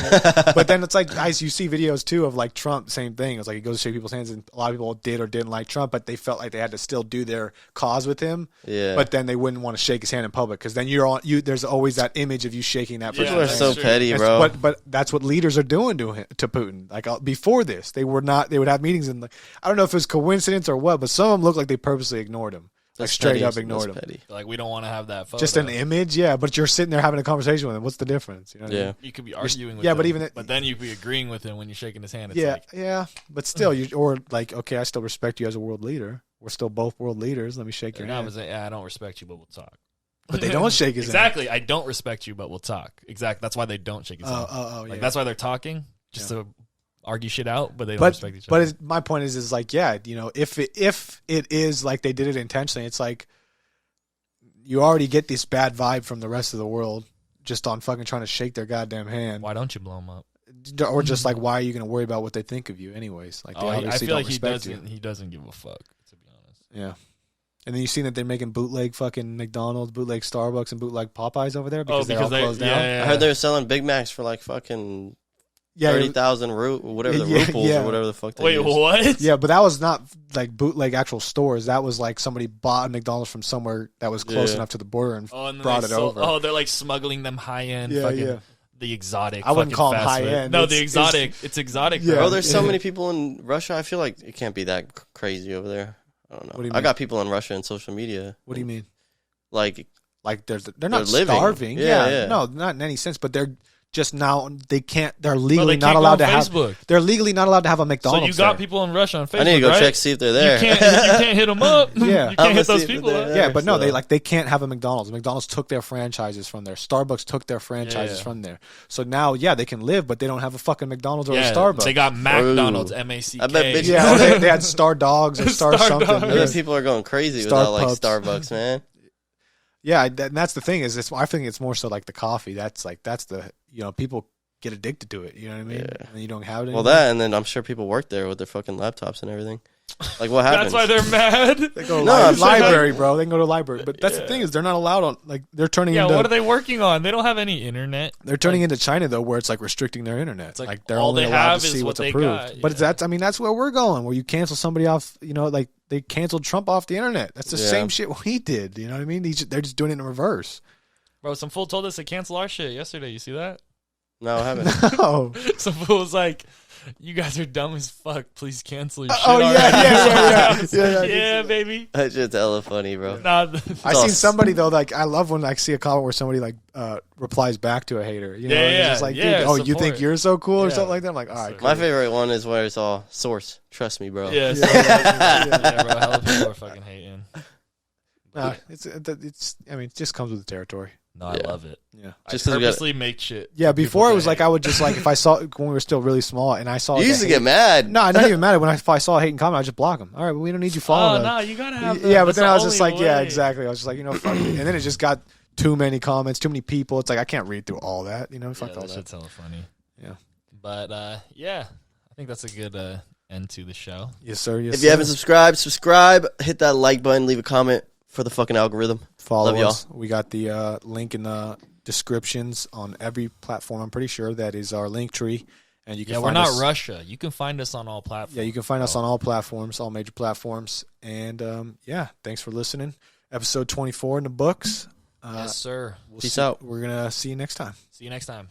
But then it's like, guys, you see videos too of like Trump, same thing. It's like he goes to shake people's hands, and a lot of people did or didn't like Trump, but they felt like they had to still do their cause with him. Yeah. But then they wouldn't want to shake his hand in public because then there's always that image of you shaking that person's People are hand. so petty, bro. But that's what leaders are doing to Putin. Like before this, they would have meetings, and I don't know if it was coincidence or what, but some of them looked like they purposely ignored him. Like straight up ignored him. Petty. Like, we don't want to have that photo. Just an image, yeah. But you're sitting there having a conversation with him. What's the difference? You know what I mean? You could be arguing with him. But then you'd be agreeing with him when you're shaking his hand. It's yeah. But still, or like, okay, I still respect you as a world leader. We're still both world leaders. Let me shake your hand. I don't respect you, but we'll talk. But they don't shake his hand. Exactly. I don't respect you, but we'll talk. Exactly. That's why they don't shake his hand. Yeah. That's why they're talking, just to argue shit out, but they don't respect each other. But my point is like, yeah, you know, if it is like they did it intentionally, it's like you already get this bad vibe from the rest of the world just on fucking trying to shake their goddamn hand. Why don't you blow them up? Or just like, why are you going to worry about what they think of you anyways? Like, they obviously don't respect you. He doesn't give a fuck, to be honest. Yeah. And then you seen that they're making bootleg fucking McDonald's, bootleg Starbucks, and bootleg Popeyes over there because they're all closed down. I heard they were selling Big Macs for like fucking 30,000 whatever the ruples or whatever the fuck they use. What? Yeah, but that was not like bootleg actual stores. That was like somebody bought a McDonald's from somewhere that was close enough to the border and brought it over. Oh, they're like smuggling them high end. The exotic. I wouldn't call them high end. No, the exotic. It's exotic. Yeah. Bro, there's so many people in Russia. I feel like it can't be that crazy over there. I don't know. What do you I mean? got people in Russia and social media. What do you mean? Like they're not living. starving. Yeah. No, not in any sense. But they're just now they can't. They're they legally can't not allowed go to on have. Facebook. They're legally not allowed to have a McDonald's. So you got there. people in Russia on Facebook. I need to go right? check see if they're there. You can't hit them up. Yeah. You can't hit those people up. Yeah, but no, they can't have a McDonald's. McDonald's took their franchises from there. Starbucks took their franchises from there. So now, they can live, but they don't have a fucking McDonald's or a Starbucks. They got McDonald's, MACK. I bet bitches. Yeah, they had Star Dogs or Star something. I bet people are going crazy without like Starbucks, man. Yeah, and that's the thing is, I think it's more so like the coffee. That's the people get addicted to it. You know what I mean? Yeah. And you don't have it anymore. Well, that, and then I'm sure people work there with their fucking laptops and everything. Like, what happens? That's why they're mad. They go to library, bro. They can go to library. But that's the thing is they're not allowed on, like, they're turning into... Yeah, what are they working on? They don't have any internet. They're turning into China, though, where it's, like, restricting their internet. It's like they're all only they allowed have to see is what's what they approved. got, But that's where we're going, where you cancel somebody off, like, they canceled Trump off the internet. That's the same shit we did. You know what I mean? They're just doing it in reverse. Bro, some fool told us to cancel our shit yesterday. You see that? No, I haven't. No. Some fool was like, you guys are dumb as fuck. Please cancel your shit already. Yeah, baby. That shit's hella funny, bro. Nah, I seen somebody though, like I love when I see a comment where somebody like replies back to a hater. You know, it's just like, dude, you think you're so cool or something like that. I'm like, all right. My favorite one is where it's all source. Trust me, bro. Yeah, bro. Hella people are fucking hating. Nah, it's. I mean, it just comes with the territory. No, I love it. Yeah, just purposely make shit. Yeah, before it was like I would just like if I saw when we were still really small and I saw. You used to get mad. No, I didn't even mad. If I saw a hating comment, I just block them. All right, but we don't need you following. Oh no, you gotta have. Yeah, but then I was just like, yeah, exactly. I was just like, fuck it. And then it just got too many comments, too many people. It's like I can't read through all that. Fuck all that. Shit's hella funny. Yeah, but I think that's a good end to the show. Yes, sir. Yes. If you haven't subscribe, hit that like button, leave a comment for the fucking algorithm. Follow Love us. We got the link in the descriptions on every platform. I'm pretty sure that is our link tree, And you can we're find not us, Russia. You can find us on all platforms. Yeah, you can find us on all platforms, all major platforms. And thanks for listening. Episode 24 in the books. Yes, sir. Peace out. We're going to see you next time. See you next time.